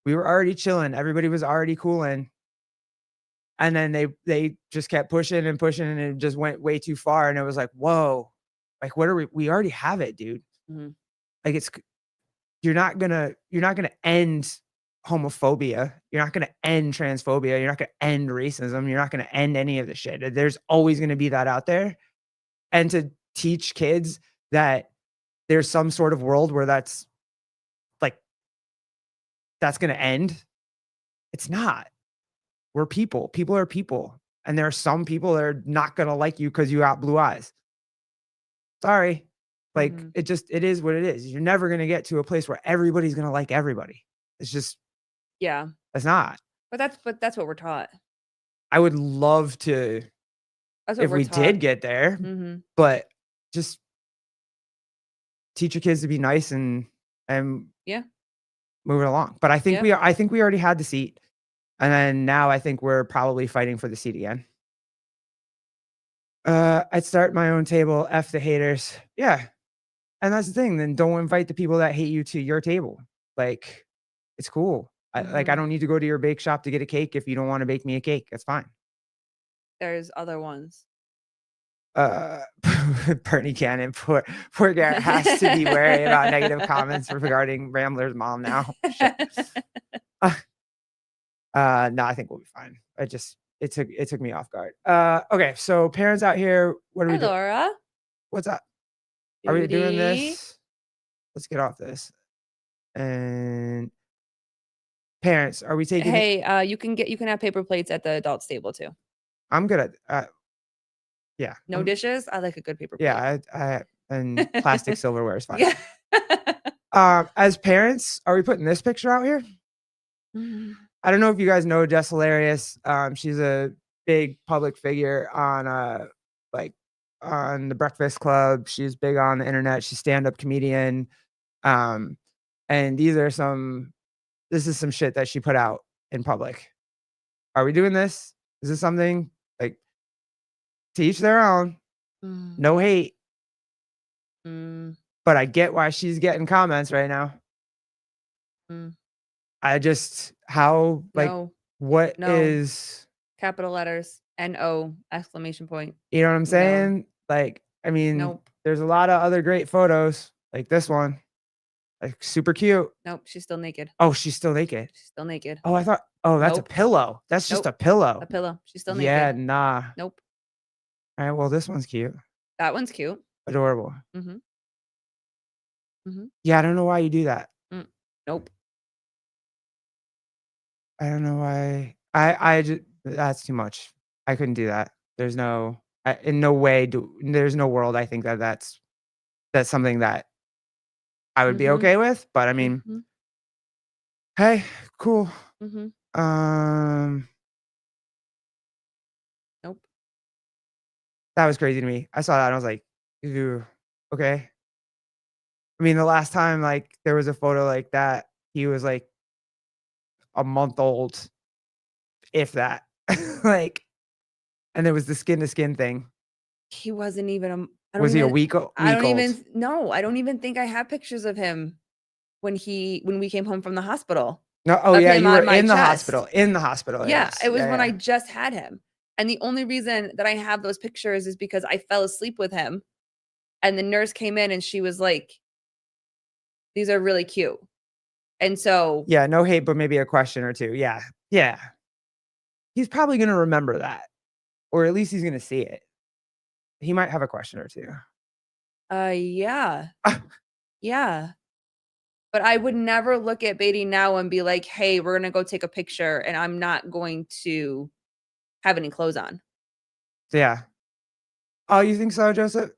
We were already chilling. Everybody was already cooling. And then they just kept pushing and pushing, and it just went way too far, and it was like, "Whoa." Like, what are we already have it, dude. Mhm. Like, you're not gonna end homophobia. You're not gonna end transphobia. You're not gonna end racism. You're not gonna end any of the shit. There's always gonna be that out there. And to teach kids that there's some sort of world where like, that's gonna end, it's not. We're people. People are people. And there are some people that are not gonna like you because you got blue eyes. Sorry. Like, Mhm. it is what it is. You're never gonna get to a place where everybody's gonna like everybody. It's just Yeah. it's not. But that's what we're taught. I would love to That's what if we're we taught. did get there, Mhm. but just teach your kids to be nice and Yeah. move it along. But Yeah. I think we already had the seat, and then now I think we're probably fighting for the seat again. I'd start my own table, F the haters. Yeah, and that's the thing, then don't invite the people that hate you to your table. Like, it's cool. I Mhm. don't need to go to your bake shop to get a cake if you don't wanna bake me a cake, that's fine. There's other ones. Uh, Bernie Cannon, poor Garrett has to be wary about negative comments regarding Rambler's mom now. Shit. Uh, no, I think we'll be fine. It took me off guard. Okay, so parents out here, what are Hi, we doing? Laura. What's up? Are we doing Judy. this? Let's get off this. And parents, are we taking it? Hey, you can have paper plates at the adults table too. I'm good at yeah. No dishes? I like a good paper plate. Yeah, and plastic silverware is fine. Yeah. As parents, are we putting this picture out here? Mhm. I don't know if you guys know Jess Hilarious. She's a big public figure on like on the Breakfast Club. She's big on the internet. She's stand-up comedian. Um, and this is some shit that she put out in public. Are we doing this? Is this something like to each their own? Mm, No hate, mm, but I get why she's getting comments right now. mm. I just how like No, what no. is Capital letters. N-O, exclamation point. you know what I'm No. saying? Like, I mean, Nope. there's a lot of other great photos, like this one, like super cute. Nope, she's still naked. Oh, she's still naked. She's still naked. Oh, that's a Nope. pillow. That's just a Nope. pillow. A pillow. She's still Yeah, naked. nah. Nope. All right, well, this one's cute. That one's cute. Adorable. Mhm. Mhm. Yeah, I don't know why you do that. Mm. Nope. I don't know why. I just that's too much. I couldn't do that. In no way there's no world I think that that's something that I would be Mhm. okay with, but I mean, Mhm. hey, cool. Mhm. Um, Nope. that was crazy to me. I saw that and I was like, "Ew, okay." I mean, the last time, like, there was a photo like that, he was, like, a month old, if that. Like, and there was the skin to skin thing. He wasn't even I don't Was he a even I week don't old? even no, I don't even think I have pictures of him when we came home from the hospital, No, oh, of yeah, him you were on my chest. in the hospital, Yeah, yes. it was Yeah, when I yeah. just had him, and the only reason that I have those pictures is because I fell asleep with him, and the nurse came in and she was like, "These are really cute." And so Yeah, no hate, but maybe a question or 2. Yeah, yeah. He's probably gonna remember that, or at least he's gonna see it. He might have a question or 2. yeah. Yeah. But I would never look at Beatty now and be like, "Hey, we're gonna go take a picture," and I'm not going to have any clothes on. Yeah. Oh, you think so, Joseph?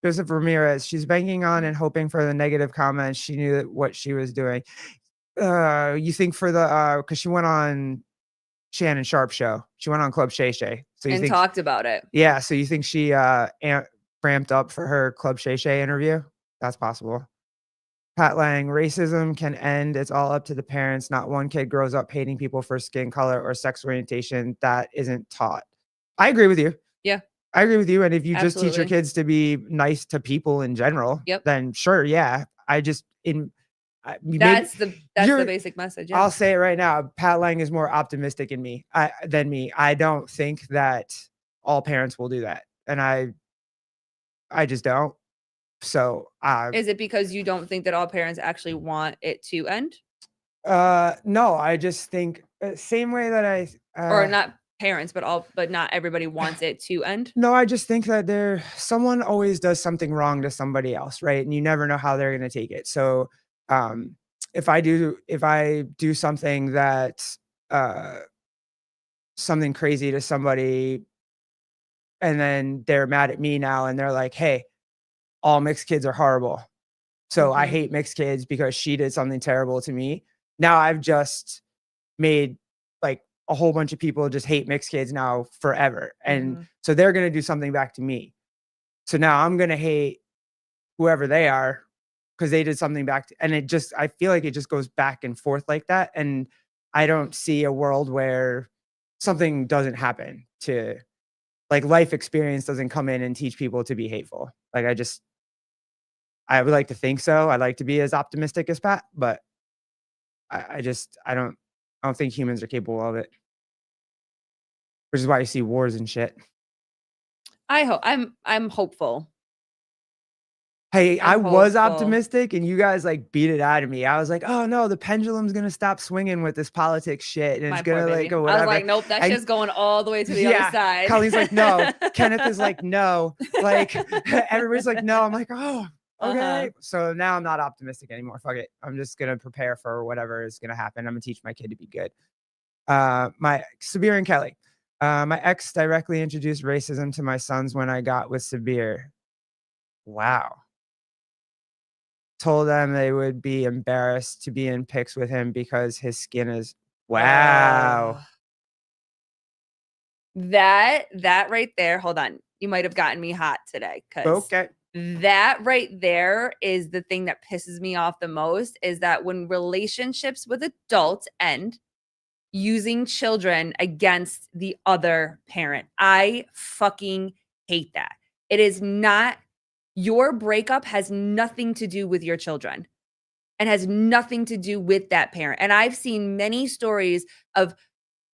Joseph Ramirez, she's banking on Mm. and hoping for the negative comments. She knew that what she was doing. You think for the because she went on Shannon Sharp show. She went on Club Shay Shay. So you And think talked about it. yeah, so you think she ramped up for her Club Shay Shay interview? That's possible. Pat Lang, racism can end. It's all up to the parents. Not one kid grows up hating people for skin color or sex orientation. That isn't taught. I agree with you. Yeah, I agree with you. And if you just teach your absolutely. kids to be nice to people in general, Yep. then sure, yeah. I just in maybe That's the you're. basic message, yeah. I'll say it right now. Pat Lang is more optimistic in me than me. I don't think that all parents will do that, and I just don't. So, Is it because you don't think that all parents actually want it to end? no, I just think, same way that Or not parents, but not everybody wants it to end? no, I just think that someone always does something wrong to somebody else, right? And you never know how they're gonna take it. So, um, if I do something that's, uh, something crazy to somebody, and then they're mad at me now, and they're like, "Hey, all mixed kids are horrible. So I Mhm, hate mixed kids because she did something terrible to me." Now I've just made, like, a whole bunch of people just hate mixed kids now forever, and mhm. so they're gonna do something back to me. So now I'm gonna hate whoever they are because they did something back to, and I feel like it just goes back and forth like that, and I don't see a world where something doesn't happen to, like, life experience doesn't come in and teach people to be hateful. Like, I would like to think so. I'd like to be as optimistic as Pat, but I don't think humans are capable of it, which is why you see wars and shit. I'm hopeful. Hey, I I'm was hopeful. optimistic and you guys, like, beat it out of me. I was like, "Oh, no, the pendulum's gonna stop swinging with this politics shit, and it's My poor gonna, like, baby. go I was whatever." like, "Nope, that And shit's going all the way to the other yeah, side." Colleen's like, "No." Kenneth is like, "No." Like, everybody's like, "No." I'm like, "Oh, Uh-huh. okay." So now I'm not optimistic anymore. Fuck it. I'm just gonna prepare for whatever is gonna happen. I'm gonna teach my kid to be good. My Sabir and Kelly. My ex directly introduced racism to my sons when I got with Sabir. Wow. Told them they would be embarrassed to be in pics with him because his skin is, wow. Oh. That right there, hold on. You might have gotten me hot today, because Okay. that right there is the thing that pisses me off the most, is that when relationships with adults end, using children against the other parent. I fucking hate that. It is not, your breakup has nothing to do with your children and has nothing to do with that parent. And I've seen many stories of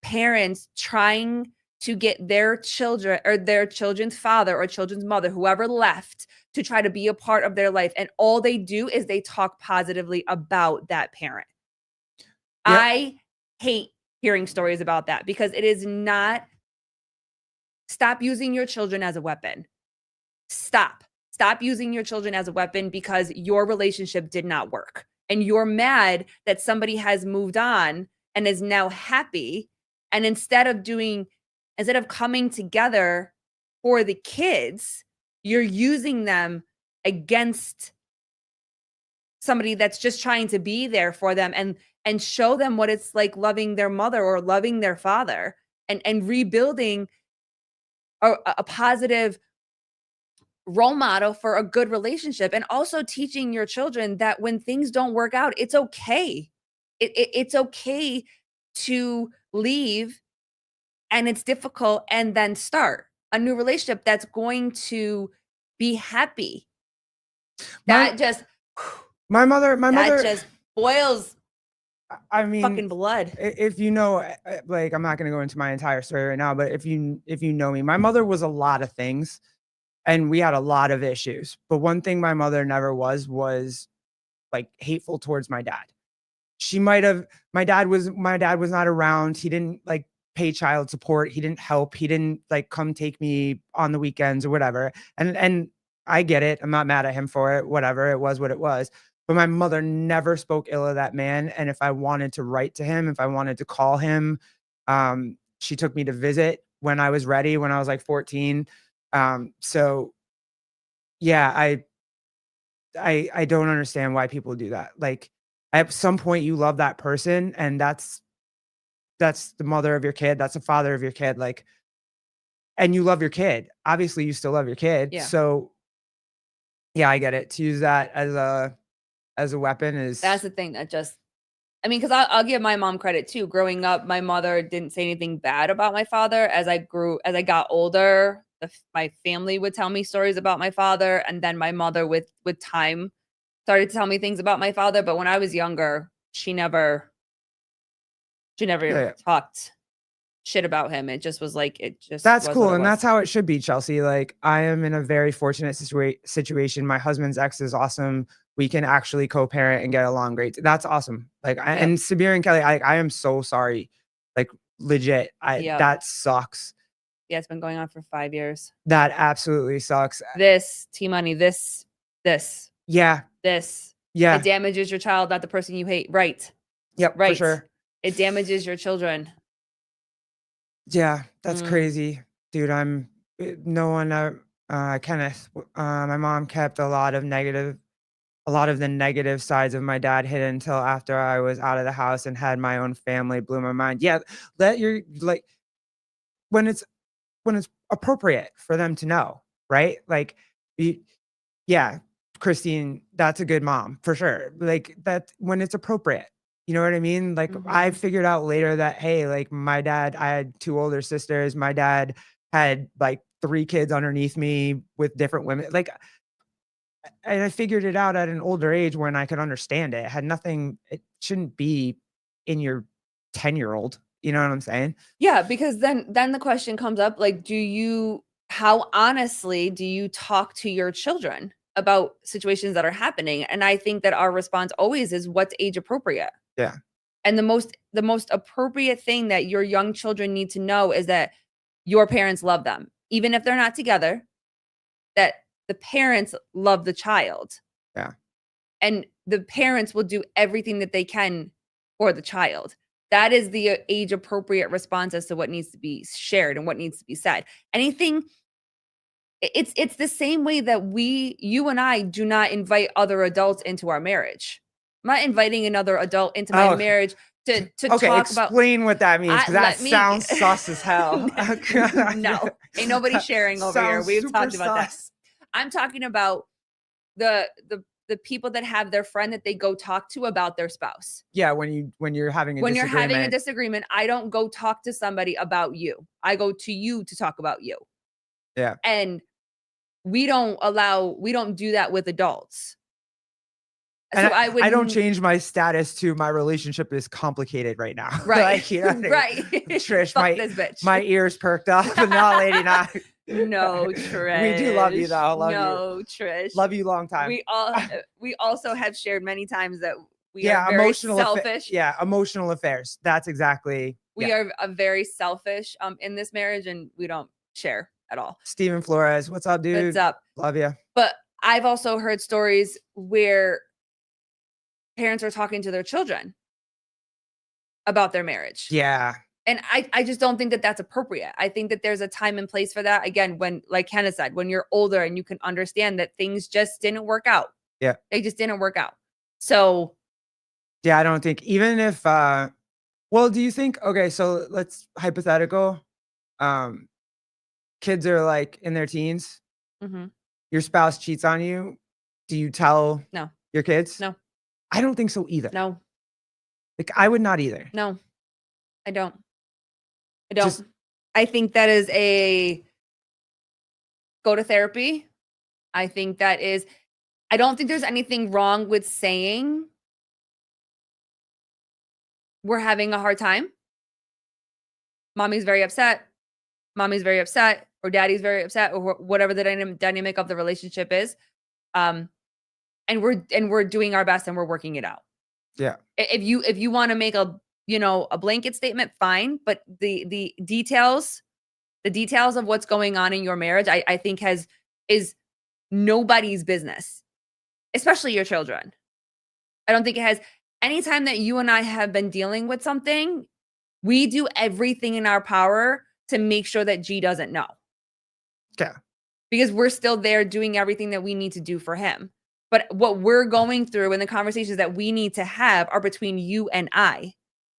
parents trying to get their children or their children's father or children's mother, whoever left, to try to be a part of their life. And all they do is they talk positively about that parent. Yep. I hate hearing stories about that, because it is not, stop using your children as a weapon. Stop. Stop using your children as a weapon because your relationship did not work. And you're mad that somebody has moved on and is now happy. And instead of coming together for the kids, you're using them against somebody that's just trying to be there for them, and show them what it's like loving their mother or loving their father, and rebuilding a positive role model for a good relationship, and also teaching your children that when things don't work out, it's okay. It's okay to leave, and it's difficult, and then start a new relationship that's going to be happy. My That just my that mother, just boils I mean, fucking blood. if you know, like, I'm not gonna go into my entire story right now, but if you know me, my mother was a lot of things, and we had a lot of issues. But one thing my mother never was, like, hateful towards my dad. She might have My dad was not around. He didn't, like, pay child support. He didn't help. He didn't, like, come take me on the weekends or whatever. And I get it. I'm not mad at him for it. Whatever. It was what it was. But my mother never spoke ill of that man. And if I wanted to write to him, if I wanted to call him, she took me to visit when I was ready, when I was like 14. So yeah, I don't understand why people do that. Like, at some point you love that person, and that's the mother of your kid, that's the father of your kid, like, and you love your kid. Obviously, you still love your kid. Yeah. So, yeah, I get it. To use that as a weapon That's is, the thing that just, I mean, because I'll give my mom credit too. Growing up, my mother didn't say anything bad about my father. As I got older, my family would tell me stories about my father, and then my mother, with time, started to tell me things about my father. But when I was younger, she never yeah, yeah. talked. shit about him. It just was like, it just That's was cool, what it and was. that's how it should be, Chelsea. Like, I am in a very fortunate situation. My husband's ex is awesome. We can actually co-parent and get along great. That's awesome. Like, Yep. and Sabir and Kelly, I am so sorry. Like, legit, Yep. that sucks. Yeah, it's been going on for 5 years. That absolutely sucks. This, T-Money, this. Yeah. It damages your child, not the person you hate. Right. Yep, Right. for sure. It damages your children. Yeah, that's crazy. Dude, Kenneth, my mom kept a lot of the negative sides of my dad hidden until after I was out of the house and had my own family. Blew my mind. Yeah, let your like when it's appropriate for them to know, right? Like, yeah, Christine, that's a good mom for sure. Like that when it's appropriate. You know what I mean? Like I figured out later that, hey, like I had 2 older sisters. My dad had like 3 kids underneath me with different women. Like, and I figured it out at an older age when I could understand it. It had nothing, it shouldn't be in your 10-year-old. You know what I'm saying? Yeah, because then the question comes up, like, how honestly do you talk to your children about situations that are happening? And I think that our response always is what's age appropriate. Yeah. And the most appropriate thing that your young children need to know is that your parents love them. Even if they're not together, that the parents love the child. Yeah. And the parents will do everything that they can for the child. That is the age appropriate response as to what needs to be shared and what needs to be said. Anything, it's the same way that you and I do not invite other adults into our marriage. I'm not inviting another adult into my marriage to talk about. Explain what that means, because that sounds sus as hell. No, ain't nobody sharing over here. We've talked about that. I'm talking about the people that have their friend that they go talk to about their spouse. Yeah, when you're having a disagreement, I don't go talk to somebody about you. I go to you to talk about you. Yeah. And we don't do that with adults. And so I don't change my status to my relationship is complicated right now. Right. Like, you know what I mean? Right. Trish, Fuck this bitch. my ears perked up. No, lady, not. No, Trish. We do love you, though. Love you. No, Trish. Love you long time. We also have shared many times that we are very selfish. Emotional affairs. That's exactly. We are very selfish in this marriage, and we don't share at all. Steven Flores, what's up, dude? What's up? Love you. But I've also heard stories where parents are talking to their children about their marriage. Yeah. And I just don't think that that's appropriate. I think that there's a time and place for that. Again, when, like Kenneth said, when you're older and you can understand that things just didn't work out. Yeah. They just didn't work out. So. Yeah, I don't think even if, do you think, okay, so let's hypothetical, kids are like in their teens. Your spouse cheats on you. Do you tell your kids? No. I don't think so either. No. Like, I would not either. No, I don't. I think that is go to therapy. I think that is, I don't think there's anything wrong with saying we're having a hard time. Mommy's very upset. Or daddy's very upset, or whatever the dynamic of the relationship is. And we're doing our best and we're working it out. Yeah. If you want to make a blanket statement, fine. But the details of what's going on in your marriage, I think is nobody's business, especially your children. I don't think it has. Anytime that you and I have been dealing with something, we do everything in our power to make sure that G doesn't know. Yeah. Because we're still there doing everything that we need to do for him. But what we're going through and the conversations that we need to have are between you and I,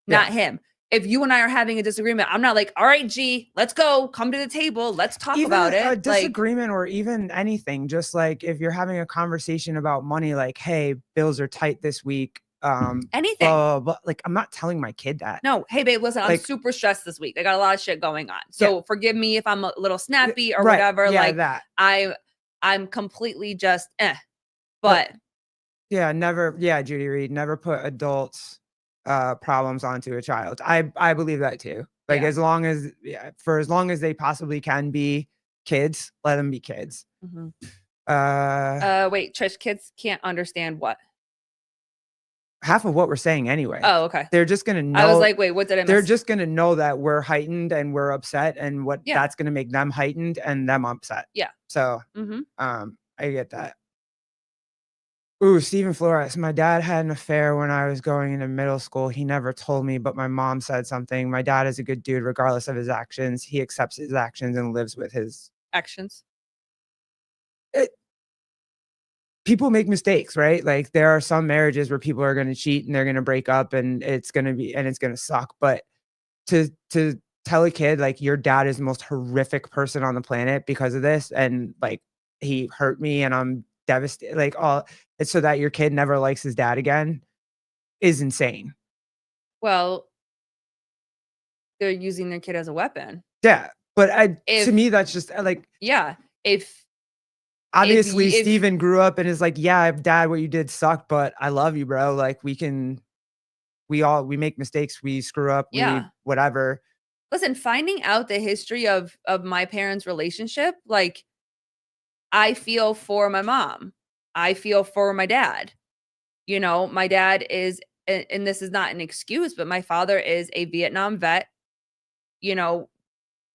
not him. If you and I are having a disagreement, I'm not like, all right, G, let's go, come to the table, let's talk about it. A disagreement or even anything, just like if you're having a conversation about money, like, hey, bills are tight this week. Anything. Like, I'm not telling my kid that. No, hey, babe, listen, I'm super stressed this week. I got a lot of shit going on. So forgive me if I'm a little snappy or whatever. Yeah, like that. I'm completely just But Judy Reed, never put adults' problems onto a child. I believe that too. Like, Yeah. as long as for as long as they possibly can be kids, let them be kids. Mhm. Uh, Wait, Trish, kids can't understand what? half of what we're saying anyway. Oh, okay. They're just gonna I was know like, "Wait, what did I they're miss?" just gonna know that we're heightened and we're upset, and what Yeah. that's gonna make them heightened and them upset. Yeah. So, Mhm. I get that. Ooh, Stephen Flores. My dad had an affair when I was going into middle school. He never told me, but my mom said something. My dad is a good dude regardless of his actions. He accepts his actions and lives with his Actions. it, people make mistakes, right? Like, there are some marriages where people are gonna cheat and they're gonna break up and it's gonna suck. But to tell a kid, like, your dad is the most horrific person on the planet because of this, and, like, he hurt me and I'm devastated, like, all it's so that your kid never likes his dad again is insane. Well, they're using their kid as a weapon. Yeah, but I to If me, that's just, like, yeah, if obviously, you if Steven grew up and is like, "Yeah, dad, what you did sucked, but I love you, bro. Like, we make mistakes, we screw up, we yeah. whatever." Listen, finding out the history of my parents' relationship, like, I feel for my mom. I feel for my dad. You know, my dad is and this is not an excuse, but my father is a Vietnam vet, you know,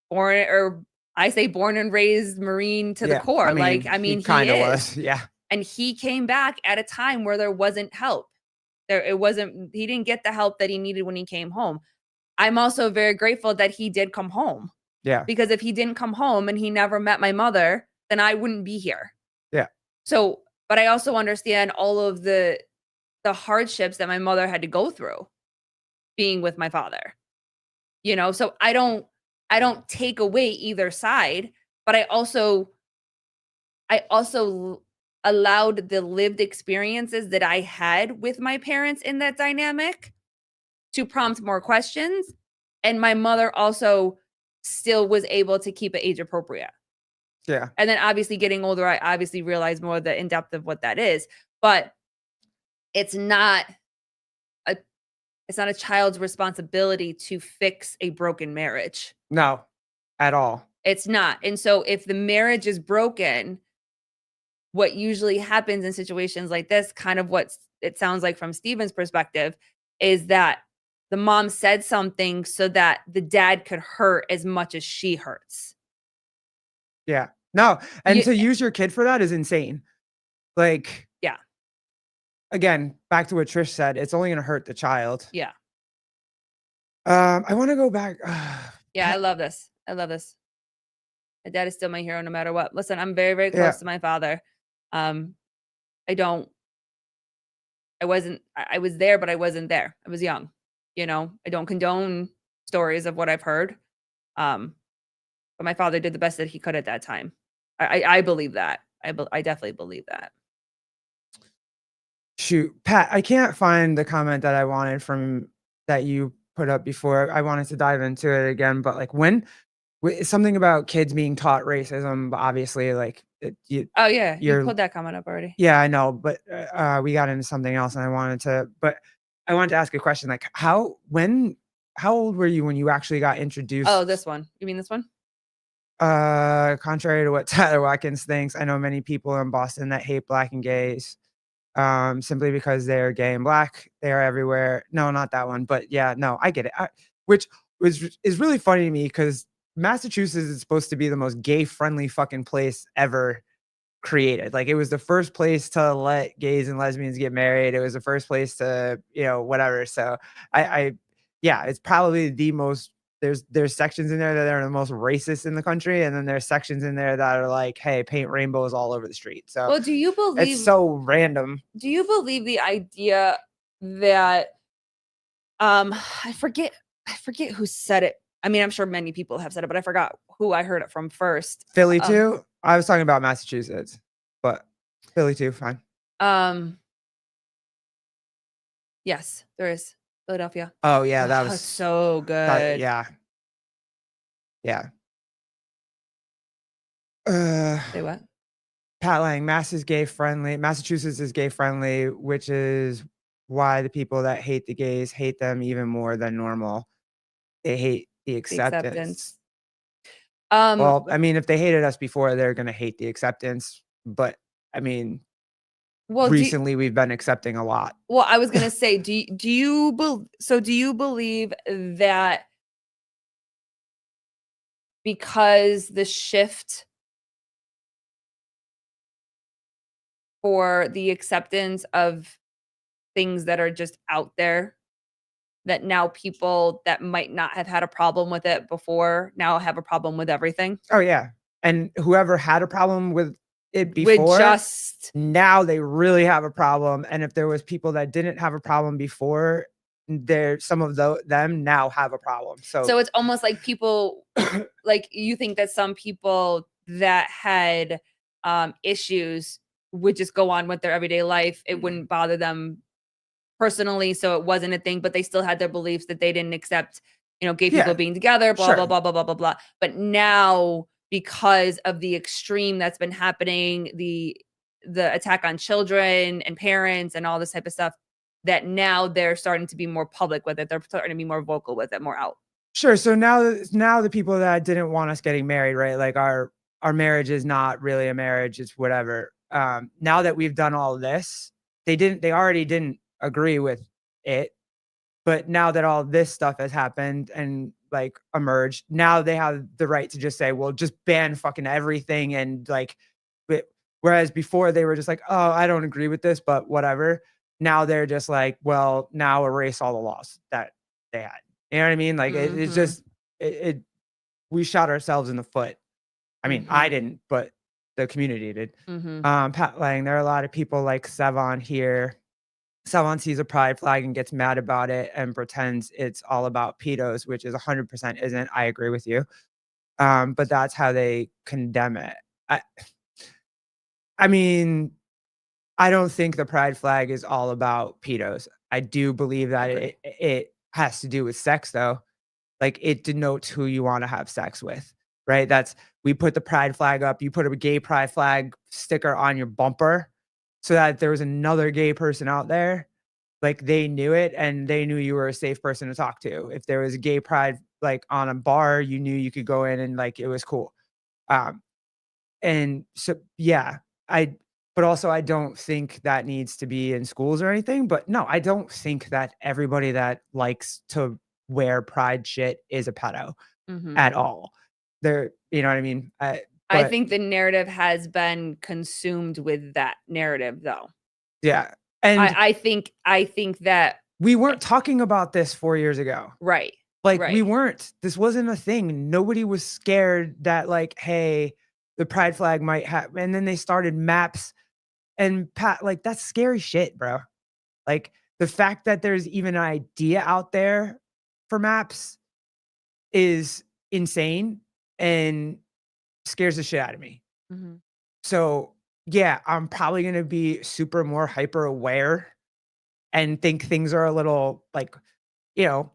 born or I say born and raised Marine to the Yeah, I core. Like, mean, I he mean, he kinda is. was, yeah. And he came back at a time where there wasn't help. There it wasn't he didn't get the help that he needed when he came home. I'm also very grateful that he did come home Yeah, because if he didn't come home and he never met my mother, then I wouldn't be here. yeah, So, but I also understand all of the hardships that my mother had to go through being with my father. You know, so I don't take away either side, but I also allowed the lived experiences that I had with my parents in that dynamic to prompt more questions, and my mother also still was able to keep it age appropriate. yeah. And then obviously getting older, I obviously realized more the in depth of what that is, but it's not a it's not a child's responsibility to fix a broken marriage. No, at all. It's not. And so if the marriage is broken, what usually happens in situations like this, kind of what it sounds like from Steven's perspective, is that the mom said something so that the dad could hurt as much as she hurts. Yeah. No, and You, to use your kid for that is insane. Like, yeah, again, back to what Trish said, it's only gonna hurt the child. yeah, I wanna go back, yeah. I love this. I love this. My dad is still my hero no matter what. Listen, I'm very, very yeah, close to my father. Um, I don't, I was there, but I wasn't there. I was young. You know, I don't condone stories of what I've heard. Um, but my father did the best that he could at that time. I believe that. I definitely believe that. shoot, Pat, I can't find the comment that I wanted from that you put up before. I wanted to dive into it again, but, like, something about kids being taught racism, but obviously, like, Oh, yeah, you you're pulled that comment up already. yeah, I know, but, we got into something else, and I wanted to ask a question, like, how old were you when you actually got Oh, introduced? this one. You mean this one? Contrary to what Tyler Watkins thinks, I know many people in Boston that hate black and gays, simply because they're gay and black. They are everywhere. No, not that one, but yeah, no, I get it. Which is really funny to me because Massachusetts is supposed to be the most gay-friendly fucking place ever created. Like, it was the first place to let gays and lesbians get married. It was the first place to, whatever. So I yeah, it's probably the most there's sections in there that are the most racist in the country, and then there's sections in there that are like, hey, paint rainbows all over the street. So Well, it's so random. do you believe the idea that, um, I forget I forget who said it. I mean, I'm sure many people have said it, but I forgot who I heard it from first. Philly too? I was talking about Massachusetts, but Philly too, fine. Um, yes, there is. Philadelphia. Oh yeah, that Oh, it's was so that good. yeah, yeah. Uh Say what? Pat Lang, Massachusetts is gay friendly, which is why the people that hate the gays hate them even more than normal. They hate the The acceptance. acceptance. Um, Well, I mean, if they hated us before, they're gonna hate the acceptance, but, I mean, well, recently we've been accepting a lot. I was gonna say, do you believe that because the shift for the acceptance of things that are just out there, that now people that might not have had a problem with it before now have a problem with everything? Oh, yeah, and whoever had a problem with it With before, just now they really have a problem, and if there was people that didn't have a problem before, there some of them now have a problem, so so it's almost like people like, you think that some people that had, issues would just go on with their everyday life, it wouldn't bother them personally, so it wasn't a thing, but they still had their beliefs that they didn't accept, gay people yeah, being together, blah, blah, sure. blah, blah, blah, blah, blah. But now, because of the extreme that's been happening, the attack on children and parents and all this type of stuff, that now they're starting to be more public with it. They're starting to be more vocal with it, more out. Sure, so now the people that didn't want us getting married, right, like, our marriage is not really a marriage, it's whatever, now that we've done all this, they already didn't agree with it, but now that all this stuff has happened and, like, emerged, now they have the right to just say, "Well, just ban fucking everything," and, like, but whereas before they were just like, "Oh, I don't agree with this, but whatever." Now they're just like, "Well, now erase all the laws that they had." You know what I mean? Like, it's Mhm. just it we shot ourselves in the foot. I mean, I Mhm. didn't, but the community did. Mhm. Pat Lang, there are a lot of people like Sevon here. Sevon sees a pride flag and gets mad about it and pretends it's all about pedos, which is 100% isn't. I agree with you. But that's how they condemn it. I I mean, I don't think the pride flag is all about pedos. I do believe I that agree. it has to do with sex though. Like, it denotes who you wanna have sex with, right? That's we put the pride flag up, you put a gay pride flag sticker on your bumper so that if there was another gay person out there, like, they knew it and they knew you were a safe person to talk to. If there was a gay pride, like, on a bar, you knew you could go in and, like, it was cool. Um, and so yeah, I but also I don't think that needs to be in schools or anything, but no, I don't think that everybody that likes to wear pride shit is a pedo Mhm. at all. They're you know what I mean? I But think the narrative has been consumed with that narrative, though. yeah, and I think that we eh weren't talking about this 4 years ago. right, Like, we right. weren't. This wasn't a thing. Nobody was scared that, like, "Hey, the pride flag might have," and then they started maps and like, that's scary shit, bro. Like, the fact that there's even an idea out there for maps is insane and scares the shit out of me. Mhm. So, yeah, I'm probably gonna be super more hyper aware and think things are a little, like, you know,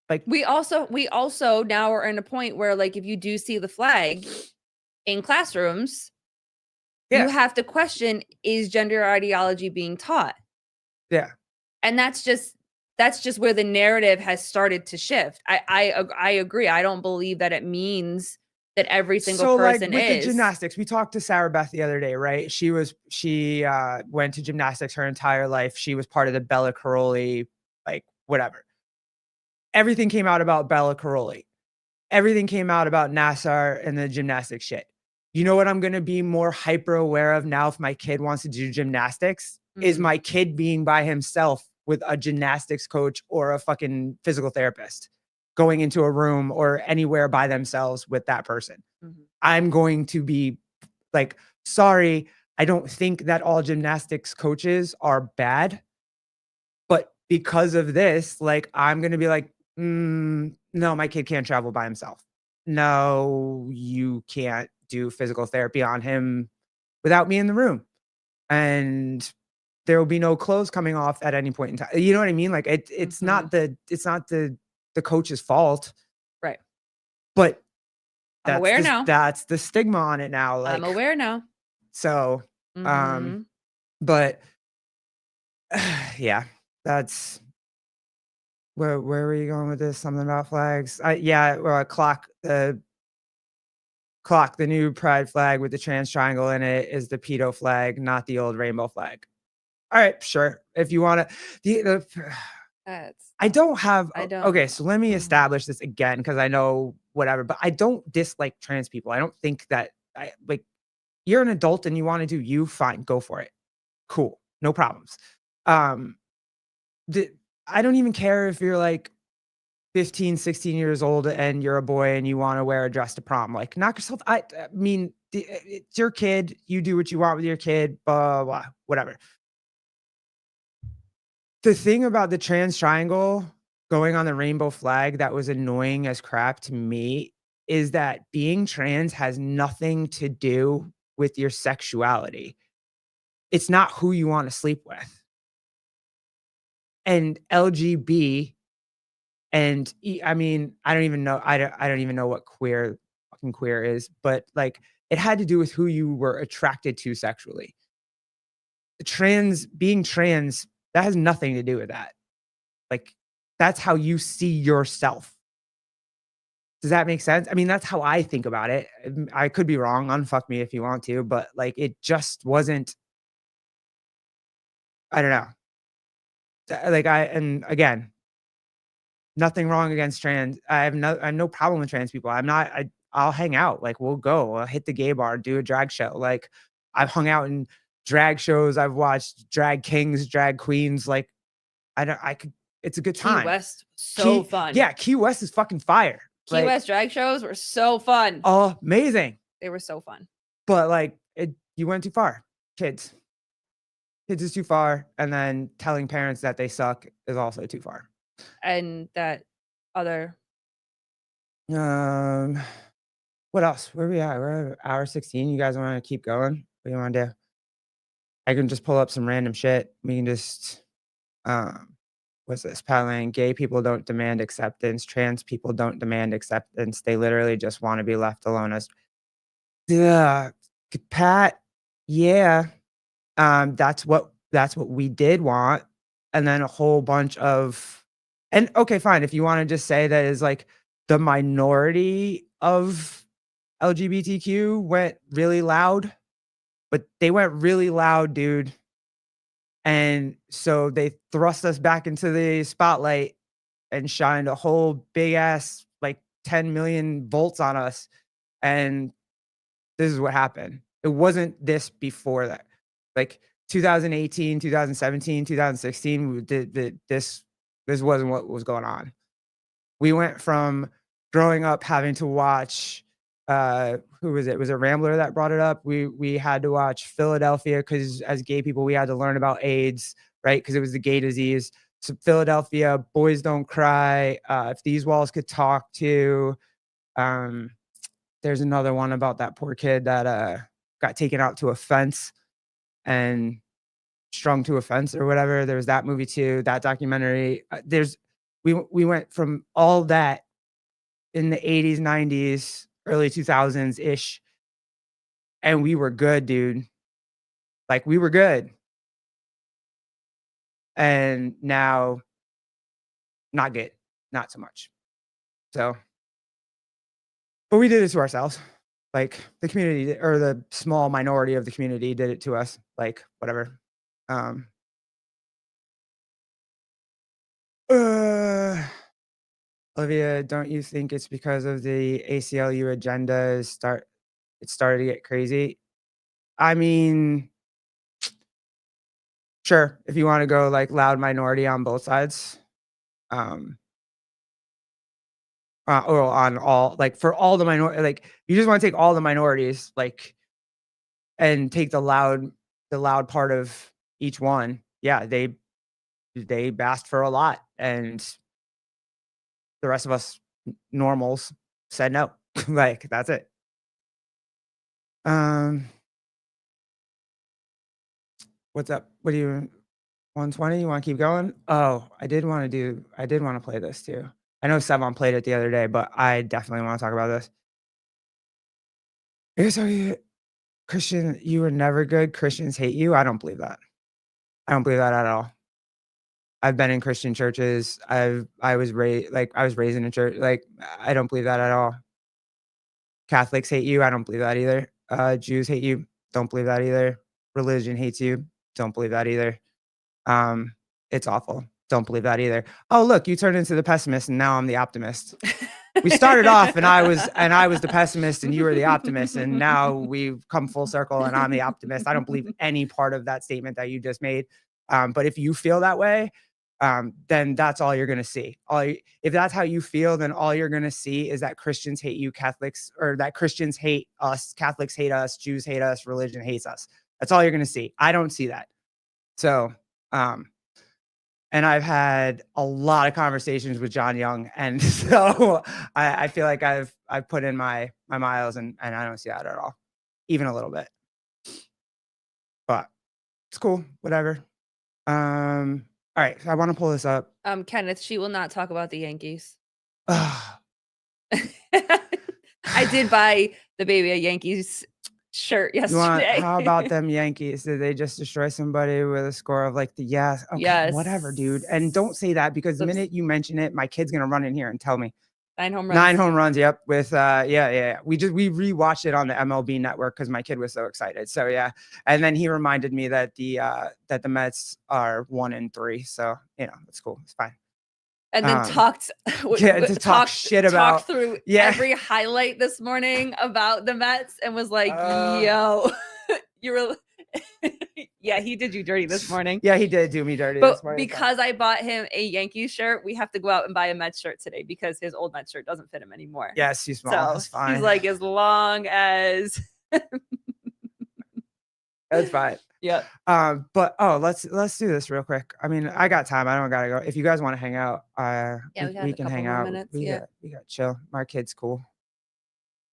like We also now are in a point where, like, if you do see the flag in classrooms, you yeah, have to question, is gender ideology being taught? yeah. And that's just where the narrative has started to shift. I agree. I don't believe that it means that every single So, like, person with the is. gymnastics, we talked to Sarah Beth the other day, right? She went to gymnastics her entire life. She was part of the Bella Caroli, like, whatever. Everything came out about Bella Caroli. Everything came out about Nassar and the gymnastics shit. You know what I'm gonna be more hyper aware of now if my kid wants to do gymnastics? Is Mhm, my kid being by himself with a gymnastics coach or a fucking physical therapist, going into a room or anywhere by themselves with that person. mhm, I'm going to be like, sorry, I don't think that all gymnastics coaches are bad, but because of this, like, I'm gonna be like, no, my kid can't travel by himself. No, you can't do physical therapy on him without me in the room, and there will be no clothes coming off at any point in time. You know what I mean? Like, mhm. it's not the coach's fault, Right. but I'm aware now. that's the stigma on it now. I'm Like, aware now. so, um, Mhm. but yeah, that's Where were you going with this? Something about flags? Yeah, clock, the new pride flag with the trans triangle in it is the pedo flag, not the old rainbow flag. Alright, sure. If you wanna the That's I don't have I don't okay, know. so let me Mm. establish this again because I know whatever, but I don't dislike trans people. I don't think that you're an adult and you wanna do you, fine, go for it. Cool, no problems. Um, the I don't even care if you're, like, 15, 16 years old and you're a boy and you wanna wear a dress to prom, like, knock yourself I mean, it's your kid, you do what you want with your kid, blah, blah, blah, whatever. The thing about the trans triangle going on the rainbow flag that was annoying as crap to me is that being trans has nothing to do with your sexuality. It's not who you wanna sleep with. And LGB and I mean, I don't even know what fucking queer is, but, like, it had to do with who you were attracted to sexually. Being trans, that has nothing to do with that. Like, that's how you see yourself. Does that make sense? I mean, that's how I think about it. I could be wrong, unfuck me if you want to, but, like, it just wasn't I don't know. And again, nothing wrong against trans. I have no problem with trans people. I'll hang out, like, we'll go, I'll hit the gay bar, do a drag show, like, I've hung out in drag shows, I've watched drag kings, drag queens, like, I don't I could it's a good Key time. West, so fun. Key West is fucking fire, Key like, West drag shows were so fun. amazing, They were so fun. but, like, you went too far. Kids. Kids is too far, and then telling parents that they suck is also too far. And that other Um, what else? Where we at? We're at hour 16. You guys wanna keep going? What do you wanna do? I can just pull up some random shit. We can just, what's this? Paddling. Gay people don't demand acceptance. Trans people don't demand acceptance. They literally just wanna be left alone as yeah, Pat, yeah. That's what we did want, and then a whole bunch of and okay, fine, if you wanna just say that is, like, the minority of LGBTQ went really loud, but they went really loud, dude, and so they thrust us back into the spotlight and shined a whole big ass, like, 10,000,000 volts on us, and this is what happened. It wasn't this before that. Like 2018, 2017, 2016, this wasn't what was going on. We went from growing up having to watch who was it? Was it Rambler that brought it up? We had to watch Philadelphia because as gay people we had to learn about AIDS, right? Because it was the gay disease. So Philadelphia, Boys Don't Cry, If These Walls Could Talk To, um, there's another one about that poor kid that, got taken out to a fence and strung to a fence or whatever. There was that movie too, that documentary. We went from all that in the '80s, '90s, early 2000s-ish, and we were good, dude. Like, we were good, and now, not good, not so much. So but we did it to ourselves. Like, the community or the small minority of the community did it to us, like, whatever. Um, uh, Olivia, don't you think it's because of the ACLU agenda it started to get crazy? I mean, sure, if you wanna go, like, loud minority on both sides, um, or on all like, for all the like, you just wanna take all the minorities, like, and take the loud part of each one. Yeah, they asked for a lot, and the rest of us normals said no. Like, that's it. Um, what's up? What do you 120? You wanna keep going? Oh, I did wanna play this too. I know Sevon played it the other day, but I definitely wanna talk about this. Here's how you Christian, you were never good, Christians hate you. I don't believe that. I don't believe that at all. I've been in Christian churches. I was raised in a church. Like, I don't believe that at all. Catholics hate you. I don't believe that either. Jews hate you. Don't believe that either. Religion hates you. Don't believe that either. Um, it's awful. Don't believe that either. Oh, look, you turned into the pessimist and now I'm the optimist. We started off and I was the pessimist and you were the optimist, and now we've come full circle and I'm the optimist. I don't believe any part of that statement that you just made. But if you feel that way, then that's all you're gonna see. If that's how you feel, then all you're gonna see is that Christians hate you, Catholics, or that Christians hate us, Catholics hate us, Jews hate us, religion hates us. That's all you're gonna see. I don't see that. So, and I've had a lot of conversations with John Young, and so I feel like I've put in my miles, and I don't see that at all, even a little bit. But it's cool, whatever. All right, so I want to pull this up. Kenneth, she will not talk about the Yankees. Ugh. I did buy the baby a Yankees shirt yesterday. How about them Yankees? Did they just destroy somebody with a score of like yes? Okay, Yes. whatever, dude. And don't say that, because the minute you mention it, my kid's gonna run in here and tell me. 9 home runs. 9 home runs. Yep. With yeah. We rewatched it on the MLB Network because my kid was so excited. So yeah, and then he reminded me that the Mets are 1-3. So it's cool. It's fine. And then talked shit about through every highlight this morning about the Mets and was like, yo, you were yeah, he did you dirty this morning. Yeah, he did do me dirty this morning. Because I bought him a Yankees shirt, we have to go out and buy a Mets shirt today because his old Mets shirt doesn't fit him anymore. Yes, he's small. So that's fine. He's like, as long as that's fine. Yeah. But let's do this real quick. I mean, I got time. I don't gotta go. If you guys want to hang out, we can hang out. Minutes, we got chill. My kid's cool.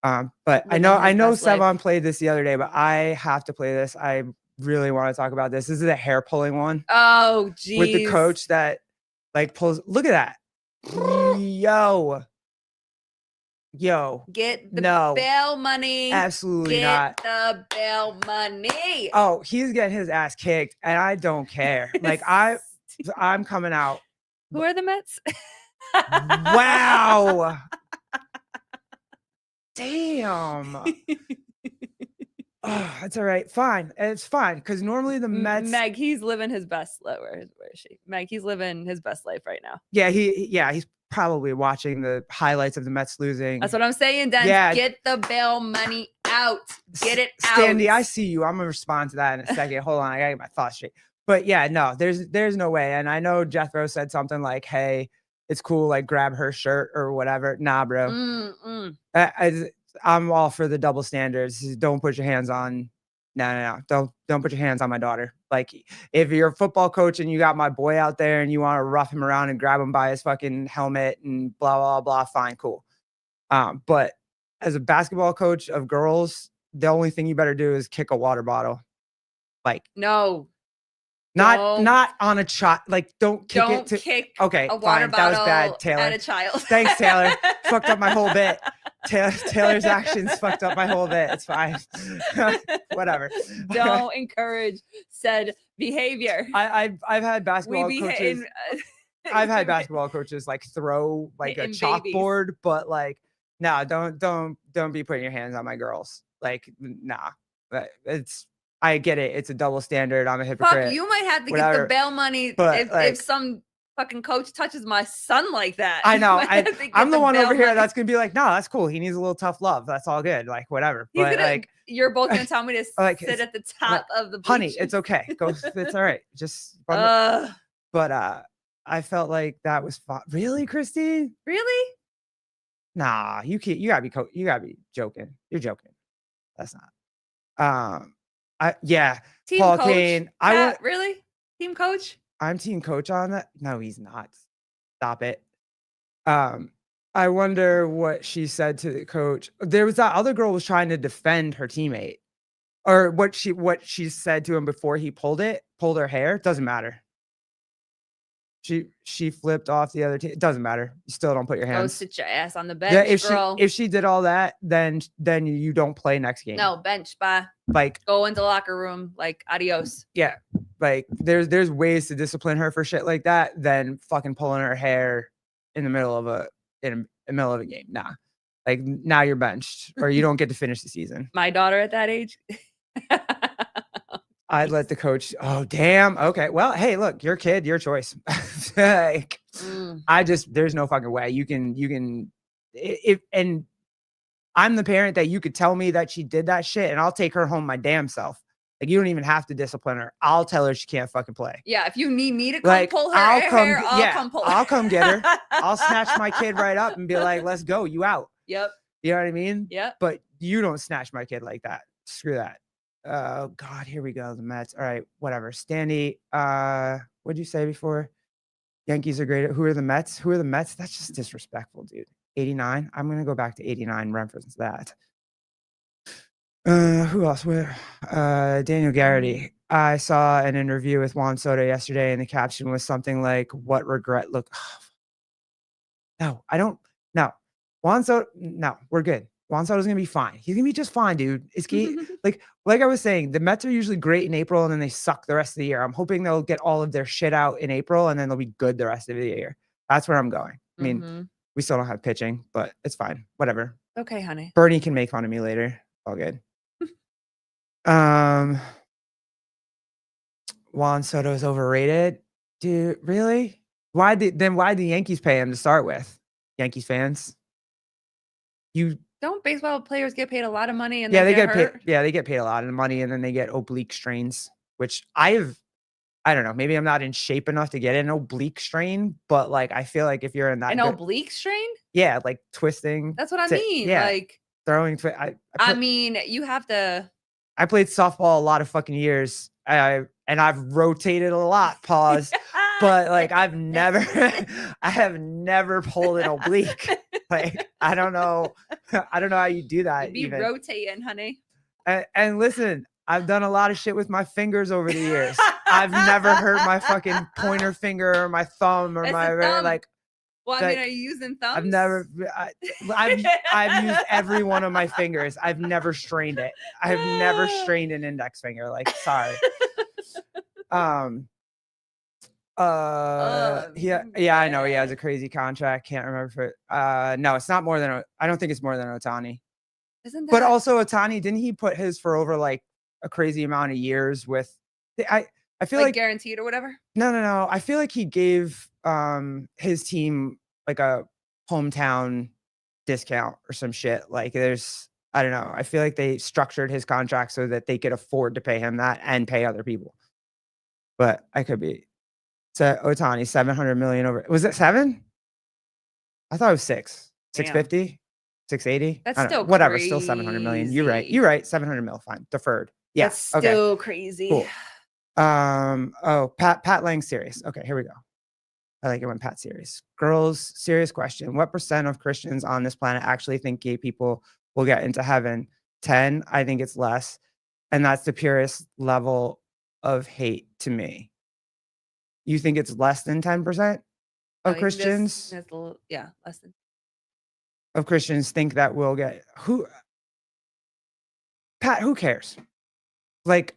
But Living I know his best Sevon life. played this the other day, but I have to play this. I really want to talk about this. This is a hair pulling one. Oh, geez. With the coach that like pulls. Look at that. Yo. Get the bail money. Absolutely not. Get the bail money. Oh, he's getting his ass kicked, and I don't care. Like I'm coming out. Who are the Mets? Wow. Damn. Oh, that's all right. Fine. It's fine. Because normally the Mets. Meg, he's living his best life. Where is she? Meg, he's living his best life right now. Yeah, he's probably watching the highlights of the Mets losing. That's what I'm saying, Dan. Yeah. Get the bail money out. Get it out. Standy, I see you. I'm gonna respond to that in a second. Hold on, I gotta get my thoughts straight. But yeah, no, there's no way. And I know Jethro said something like, "Hey, it's cool, like grab her shirt or whatever." Nah, bro. I'm all for the double standards. Don't put your hands on. No. Don't put your hands on my daughter. Like, if you're a football coach and you got my boy out there and you want to rough him around and grab him by his fucking helmet and blah, blah, blah, fine, cool. But as a basketball coach of girls, the only thing you better do is kick a water bottle. Like, no. Not on a child. Like, don't kick it to. Kick okay, a water fine. bottle That was bad, Taylor. At a child. Thanks, Taylor. Fucked up my whole bit. Taylor's actions fucked up my whole bit. It's fine. Whatever. Don't encourage said behavior. I've had basketball coaches. I've had basketball coaches like throw like a chalkboard, babies. But like, no, don't be putting your hands on my girls. Like, nah. I get it. It's a double standard. I'm a hypocrite. Fuck, you might have to get the bail money if some fucking coach touches my son like that. I know. I'm the one over here that's gonna be like, no, that's cool. He needs a little tough love. That's all good. Like, whatever. But like, you're both gonna tell me to sit at the top of the bleachers. Honey, it's okay. Go. It's all right. Just. But I felt like that was fun. Really, Christine? Really? Nah, you can't. You gotta be joking. You're joking. That's not. Team Paul coach. Kane. Really? Team coach? I'm team coach on that. No, he's not. Stop it. I wonder what she said to the coach. There was that other girl was trying to defend her teammate, or what she said to him before he pulled her hair. Doesn't matter. She flipped off the other team. It doesn't matter. You still don't put your Go hands. sit your ass on the Yeah, bench, girl. if she did all that, then you don't play next game. No, bench, bye. Like, Go into the locker room, like, adios. yeah, like there's ways to discipline her for shit like that than fucking pulling her hair in the middle of a game. Nah, like now you're benched or you don't get to finish the season. My daughter at that age. I'd let the coach. Oh damn. Okay. Well, hey, look, your kid, your choice. Like, there's no fucking way you can. And I'm the parent that you could tell me that she did that shit, and I'll take her home my damn self. Like, you don't even have to discipline her. I'll tell her she can't fucking play. Yeah, if you need me to come Like, pull her I'll hair, I'll come pull her. I'll come get her. I'll snatch my kid right up and be like, let's go. You out. Yep. You know what I mean? Yep. But you don't snatch my kid like that. Screw that. Oh God, here we go. The Mets. All right, whatever. Standy, what'd you say before? Yankees are great. Who are the Mets? Who are the Mets? That's just disrespectful, dude. 89. I'm gonna go back to 89. Reference that. Who else? Where? Daniel Garrity. I saw an interview with Juan Soto yesterday, and the caption was something like, "What regret look." No, I don't. No, Juan Soto. No, we're good. Juan Soto's gonna be fine. He's gonna be just fine, dude. It's like I was saying, the Mets are usually great in April, and then they suck the rest of the year. I'm hoping they'll get all of their shit out in April, and then they'll be good the rest of the year. That's where I'm going. I mean, we still don't have pitching, but it's fine. Whatever. Okay, honey. Bernie can make fun of me later. All good. Juan Soto is overrated, dude. Really? Why the Yankees pay him to start with? Yankees fans, don't baseball players get paid a lot of money and they get get hurt? paid. Yeah, they get paid a lot of money, and then they get oblique strains, which I don't know. Maybe I'm not in shape enough to get an oblique strain, but like I feel like if you're in that oblique strain, yeah, like twisting. That's what I mean. Yeah, like throwing. I mean, you have to. I played softball a lot of fucking years. And I've rotated a lot, pause. But like I have never pulled an oblique. Like I don't know how you do that. You'd be rotating, honey. And listen, I've done a lot of shit with my fingers over the years. I've never hurt my fucking pointer finger or my thumb or like. Well, I mean, are you using thumbs? I've used every one of my fingers. I've never strained it. I've never strained an index finger. Like, sorry. Yeah, I know he has a crazy contract. Can't remember no, it's not more than I don't think it's more than Ohtani. Isn't that? But also Ohtani, didn't he put his for over like a crazy amount of years with I feel like guaranteed or whatever? No. I feel like he gave his team like a hometown discount or some shit. Like I don't know. I feel like they structured his contract so that they could afford to pay him that and pay other people. But I could be. So Ohtani, 700 million over. Was it 7? I thought it was 6. 650? 680? That's still whatever, crazy. Still 700 million. You're right. 700 mil, fine. Deferred. Yeah. That's still crazy. Cool. Pat Lang's serious. Okay, here we go. I like it when Pat's serious. Girls, serious question. What % of Christians on this planet actually think gay people will get into heaven? 10. I think it's less. And that's the purest level of hate to me. You think it's less than 10% of Christians? Less than. Of Christians think that we'll get Pat, who cares? Like,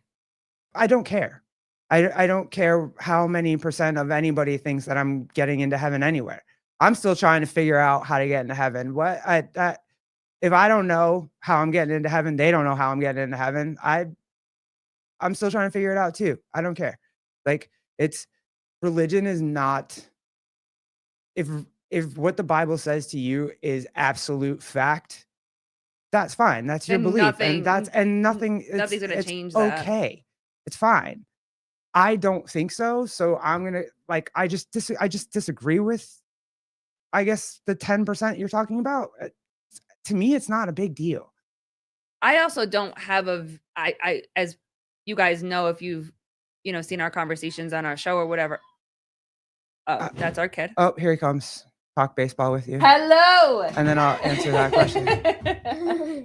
I don't care. I don't care how many % of anybody thinks that I'm getting into heaven anywhere. I'm still trying to figure out how to get into heaven. If I don't know how I'm getting into heaven, they don't know how I'm getting into heaven. I'm still trying to figure it out too. I don't care. Like religion is not, if what the Bible says to you is absolute fact, that's fine. That's your belief. Nothing's going to change that. Okay. It's fine. I don't think so. So I'm going to I just disagree with, I guess, the 10% you're talking about. To me, it's not a big deal. I also don't have I as you guys know, if you've, seen our conversations on our show or whatever. Oh, that's our kid. Oh, here he comes. Talk baseball with you. Hello. And then I'll answer that question.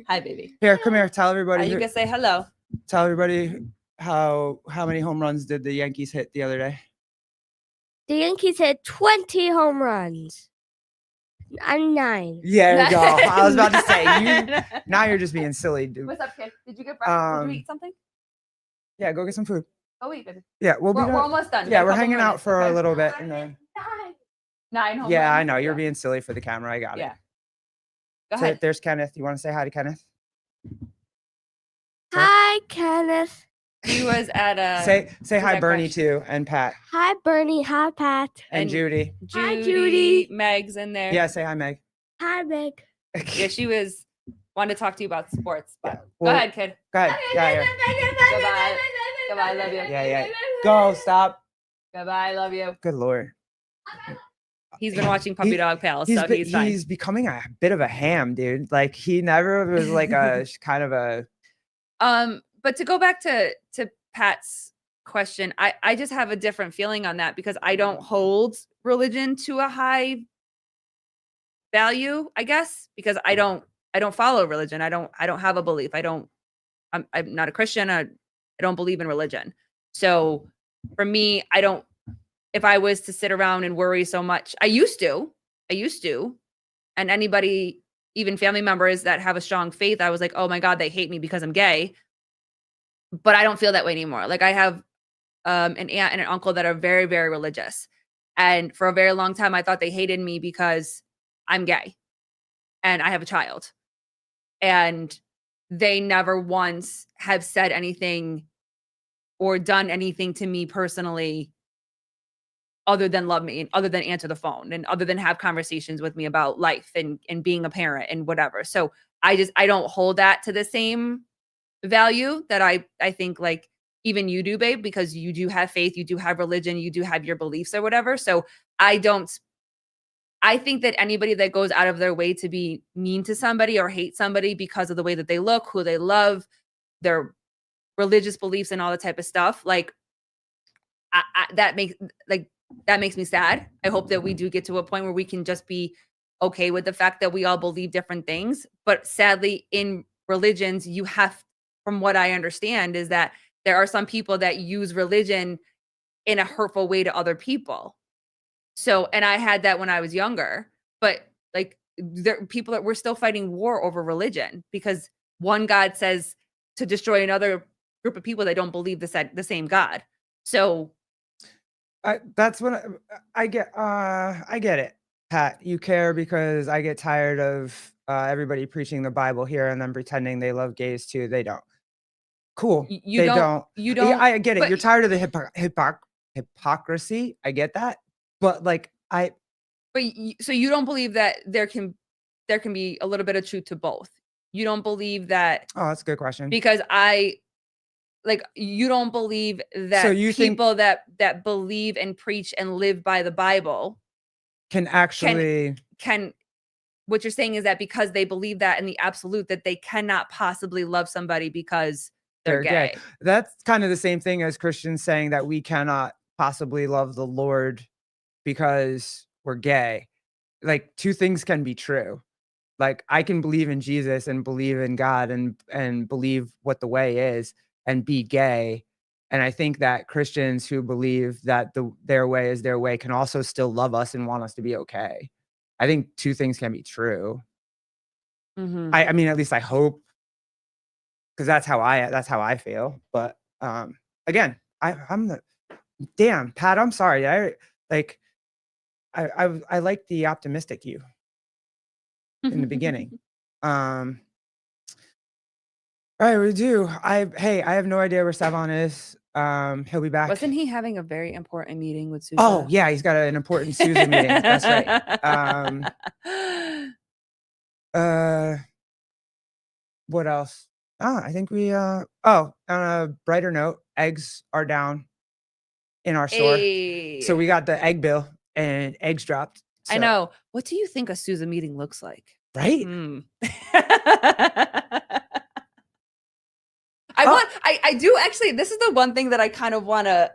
Hi, baby. Here, come here. Tell everybody. You can say hello. Tell everybody how many home runs did the Yankees hit the other day? The Yankees hit 20 home runs. I'm 9. Yeah, there you go. I was about to say, now you're just being silly, dude. What's up, kid? Did you get breakfast? Did you eat something? Yeah, go get some food. Oh, wait, baby. Yeah, we're almost done. Yeah, we're hanging out for a little bit. And then... 9 home Yeah, runs. I know. You're being silly for the camera. I got it. Go ahead. There's Kenneth. You want to say hi to Kenneth? Hi, Kenneth. He was at a... Say hi, Bernie, too, and Pat. Hi, Bernie. Hi, Pat. And Judy. Hi, Judy. Meg's in there. Yeah, say hi, Meg. Hi, Meg. Yeah, she wanted to talk to you about sports. But well, go ahead, kid. Go ahead. Yeah. Goodbye. Goodbye. Love you. Yeah. Go. Stop. Goodbye. Love you. Good Lord. He's been watching Puppy Dog Pals, so he's fine. He's becoming a bit of a ham, dude. Like, he never was like a kind of a... But to go back to Pat's question, I just have a different feeling on that because I don't hold religion to a high value, I guess, because I don't follow religion. I don't have a belief. I'm not a Christian. I don't believe in religion. So for me, if I was to sit around and worry so much, I used to, and anybody, even family members that have a strong faith, I was like, oh my God, they hate me because I'm gay. But I don't feel that way anymore. Like, I have an aunt and an uncle that are very, very religious. And for a very long time, I thought they hated me because I'm gay and I have a child. And they never once have said anything or done anything to me personally other than love me and other than answer the phone and other than have conversations with me about life and being a parent and whatever. So I don't hold that to the same value that I think like even you do, babe, because you do have faith, you do have religion, you do have your beliefs or whatever. So I think that anybody that goes out of their way to be mean to somebody or hate somebody because of the way that they look, who they love, their religious beliefs and all that type of stuff, like that makes me sad. I hope that we do get to a point where we can just be okay with the fact that we all believe different things. But sadly, in religions, you have, from what I understand, is that there are some people that use religion in a hurtful way to other people. So, and I had that when I was younger, but like there are people that we're still fighting war over religion because one God says to destroy another group of people that don't believe the same God. So that's what I get. I get it, Pat. You care because I get tired of everybody preaching the Bible here and then pretending they love gays too. They don't. Cool. You don't. Yeah, I get it. You're tired of the hypocrisy. I get that. But like so you don't believe that there can be a little bit of truth to both. You don't believe that. Oh, that's a good question. Because you don't believe that people that believe and preach and live by the Bible can actually what you're saying is that because they believe that in the absolute, that they cannot possibly love somebody because they're gay. That's kind of the same thing as Christians saying that we cannot possibly love the Lord because we're gay. Like, two things can be true. Like, I can believe in Jesus and believe in God and believe what the way is and be gay. And I think that Christians who believe that their way is their way can also still love us and want us to be okay. I think two things can be true. Mm-hmm. I mean, at least I hope, because that's how I feel. But again, damn, Pat, I'm sorry. I like the optimistic you in the beginning. All right, we do. I have no idea where Savon is. He'll be back. Wasn't he having a very important meeting with Susan? Oh yeah, he's got an important Susan meeting. That's right. What else? I think we on a brighter note, eggs are down in our store. So we got the egg bill and eggs dropped. So. I know. What do you think a Susan meeting looks like? Right? I do actually, this is the one thing that I kind of want to,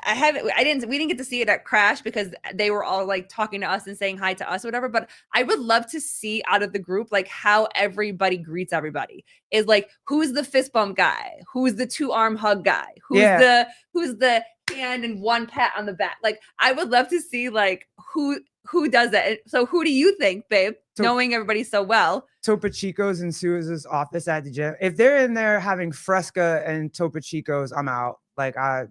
we didn't get to see it at Crash because they were all like talking to us and saying hi to us or whatever, but I would love to see out of the group, like how everybody greets everybody is like, who's the fist bump guy? Who's the 2-arm hug guy? Who's the hand and one pat on the back. Like, I would love to see like who does that. So who do you think, babe? Knowing everybody so well. Topo Chico's in Suze's office at the gym. If they're in there having Fresca and Topo Chico's, I'm out. Like I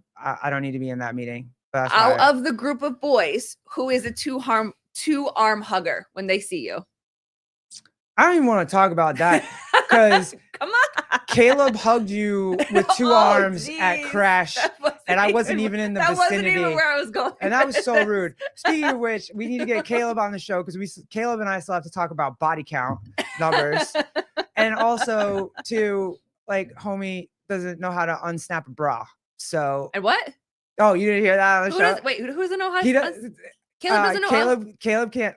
don't need to be in that meeting. But Out of the group of boys, who is a two-arm hugger when they see you? I don't even want to talk about that because Come on. Caleb hugged you with two arms at geez. Crash, and I wasn't even in the that vicinity. wasn't even where I was going. And that was so rude. Speaking of which, we need to get Caleb on the show because Caleb and I still have to talk about body count numbers, and also to like homie doesn't know how to unsnap a bra. So And what? Oh, you didn't hear that on the show? Who doesn't know how He to? does. Caleb doesn't know. Caleb can't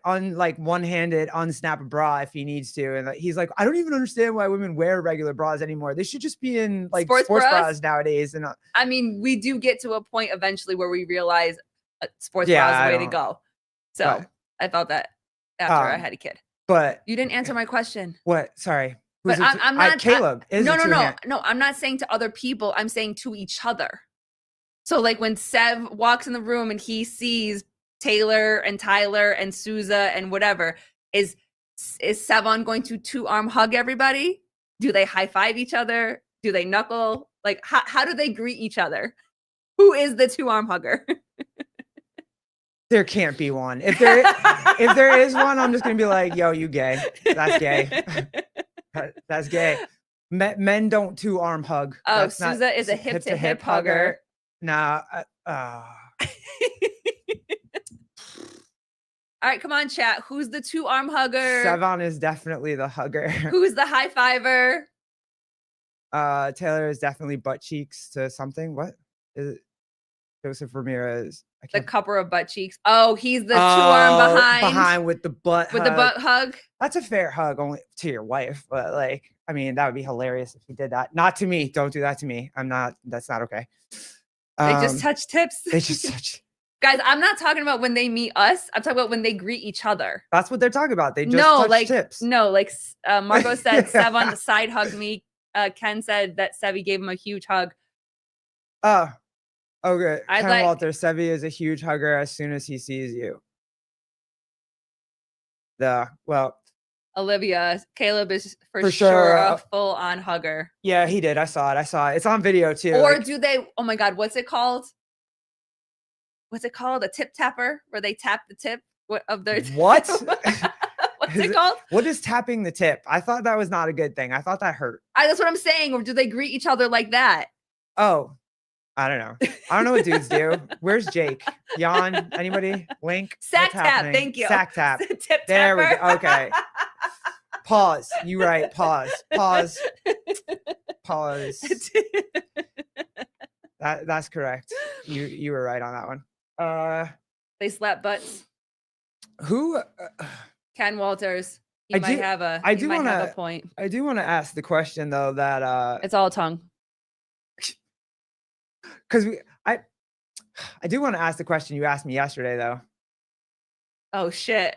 one-handed unsnap a bra if he needs to, and he's like, I don't even understand why women wear regular bras anymore. They should just be in like sports bras nowadays. And I mean, we do get to a point eventually where we realize sports bras is the way to go. So I felt that after I had a kid. But you didn't answer my question. What? Sorry. But I'm not. Caleb is no. I'm not saying to other people. I'm saying to each other. So like when Sev walks in the room and he sees Taylor and Tyler and Souza and whatever, is Sevon going to two-arm hug everybody? Do they high-five each other? Do they knuckle? Like how do they greet each other? Who is the two-arm hugger? There can't be one. If there is one, I'm just gonna be like, yo, you gay. That's gay. That's gay. Men don't two-arm hug. Oh, Souza is a hip-to-hip hugger. Nah. All right, come on, chat. Who's the two-arm hugger? Sevon is definitely the hugger. Who's the high-fiver? Taylor is definitely butt cheeks to something. What is it? Joseph Ramirez. The cupper of butt cheeks. Oh, he's the two-arm behind with the butt with hug. The butt hug. That's a fair hug only to your wife, but like, I mean, that would be hilarious if he did that. Not to me. Don't do that to me. That's not okay. They just touch tips. They just touch. Guys, I'm not talking about when they meet us. I'm talking about when they greet each other. That's what they're talking about. They just touch tips. No, like Margot said, Sevon side hugged me. Ken said that Sevi gave him a huge hug. Oh, okay. Ken Walter, Sevi is a huge hugger as soon as he sees you. Olivia, Caleb is for sure a full-on hugger. Yeah, he did. I saw it. It's on video too. Or do they? Oh my God, what's it called? What's it called? A tip tapper, where they tap the tip of their what? What's it called? What is tapping the tip? I thought that was not a good thing. I thought that hurt. That's what I'm saying. Or do they greet each other like that? Oh, I don't know. I don't know what dudes do. Where's Jake? Jan? Anybody? Link? Sack tap. Thank you. Sack tap. Tip there tapper. We go. Okay. Pause. You right. Pause. That's correct. You were right on that one. They slap butts. Who? Ken Walters. He might have a point. I do want to ask the question though that it's all tongue. Because I do want to ask the question you asked me yesterday though. Oh shit!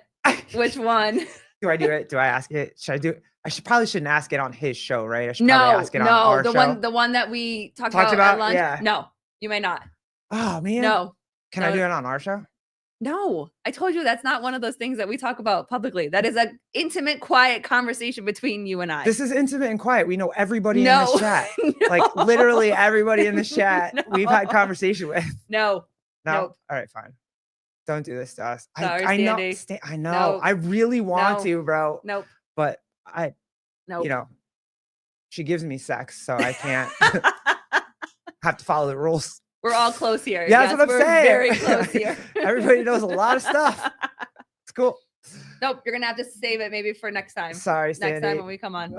Which one? Do I do it? Do I ask it? Should I do it? Probably shouldn't ask it on his show, right? I should probably ask it on our show. The one that we talked about at lunch. Yeah. No, you may not. Oh man. No. Can I do it on our show? No, I told you that's not one of those things that we talk about publicly. That is an intimate, quiet conversation between you and I. This is intimate and quiet. We know everybody in this chat. Like literally everybody in this chat we've had conversation with. No. All right, fine. Don't do this to us. Sorry, I know. I know. Nope. I really want to, bro. Nope. But she gives me sex, so I can't have to follow the rules. We're all close here. Yeah, that's what I'm saying. Very close here. Everybody knows a lot of stuff. It's cool. Nope, you're gonna have to save it maybe for next time. Sorry, Sandy. Next time when we come on.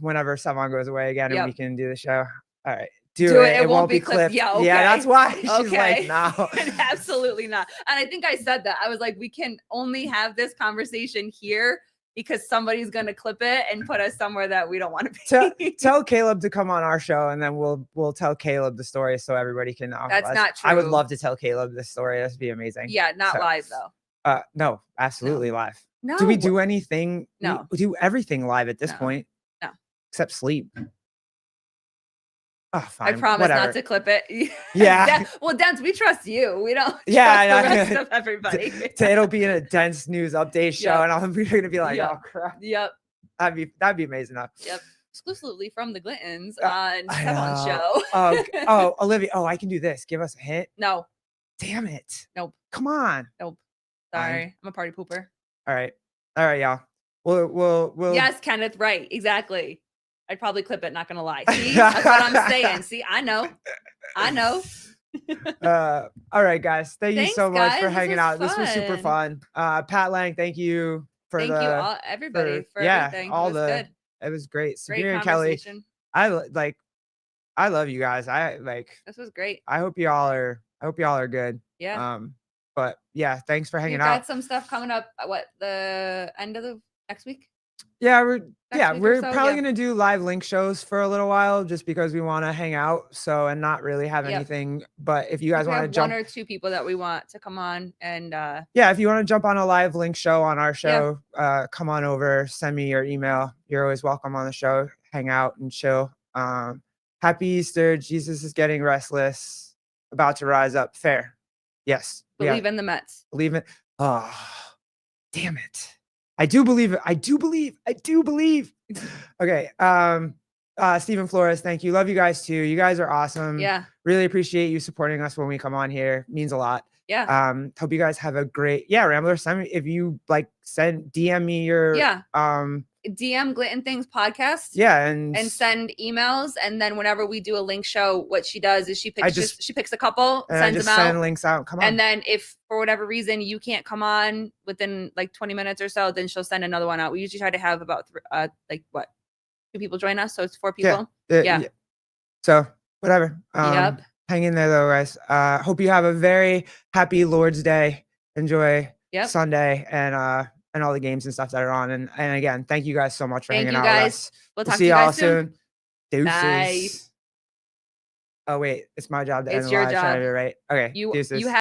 Whenever Sevon goes away again and we can do the show. All right. Do it. It won't be clipped. Yeah, okay. Yeah, that's why she's like, no. Absolutely not. And I think I said that. I was like, we can only have this conversation here because somebody's going to clip it and put us somewhere that we don't want to be. Tell Caleb to come on our show, and then we'll tell Caleb the story so everybody can know. That's not true. I would love to tell Caleb this story. That'd be amazing. Yeah, not live though. No, absolutely live. No. Do we do anything? No. We do everything live at this point. No. Except sleep. Oh, fine. I promise whatever. not to clip it. Yeah. Well, Dens, we trust you. We don't Yeah, trust I the know. rest of everybody. It'll be in a dense news update show, Yep. and I'm gonna be like, Yep. oh crap, Yep. that'd be amazing. Yep. Exclusively from the Glintons I on Seven's show. Oh, Olivia. Oh, I can do this. Give us a hint. No. Damn it. Nope. Come on. Nope. Fine. Sorry. I'm a party pooper. All right, y'all. We'll. Yes, Kenneth. Right. Exactly. I'd probably clip it. Not gonna lie. See, that's what I'm saying. See, I know. All right, guys. Thank you Thanks, so much guys. for This hanging was out. This was super fun. Pat Lang, thank you for Thank you all, everybody, for everything. all it was good. It was great. Great Sabrina and Kelly, conversation. I love you guys. This was great. I hope y'all are good. Yeah. But yeah, thanks for hanging We've out. got some stuff coming up. What, the end of the next week? Yeah, week we're or so, probably yeah. gonna do live link shows for a little while just because we want to hang out. So and not really have Yep. anything. But if you guys We want to have jump, one or two people that we want to come on and yeah, if you want to jump on a live link show on our show, come on over, send me your email. You're always welcome on the show. Hang out and chill. Happy Easter. Jesus is getting restless, about to rise up. Fair. Yes. believe in the Mets. Believe it. Oh, damn it. I do believe it. I do believe. Okay. Stephen Flores, thank you. Love you guys too. You guys are awesome. Yeah. Really appreciate you supporting us when we come on here. Means a lot. Yeah. Hope you guys have a great Rambler. Send me, if you DM me your DM Glinton Things podcast. Yeah, and send emails, and then whenever we do a link show, what she does is she picks a couple, sends them out, send links out. Come on. And then if for whatever reason you can't come on within like 20 minutes or so, then she'll send another one out. We usually try to have about 2 people join us, so it's 4 people. Yeah. So whatever. Yep. Hang in there though, guys. Hope you have a very happy Lord's Day. Enjoy Sunday and all the games and stuff that are on. And again, thank you guys so much for hanging out with us. We'll talk see to you y'all guys soon. Deuces. Bye. Oh wait, it's my job to end It's the your live job. show, right? Okay. You deuces. have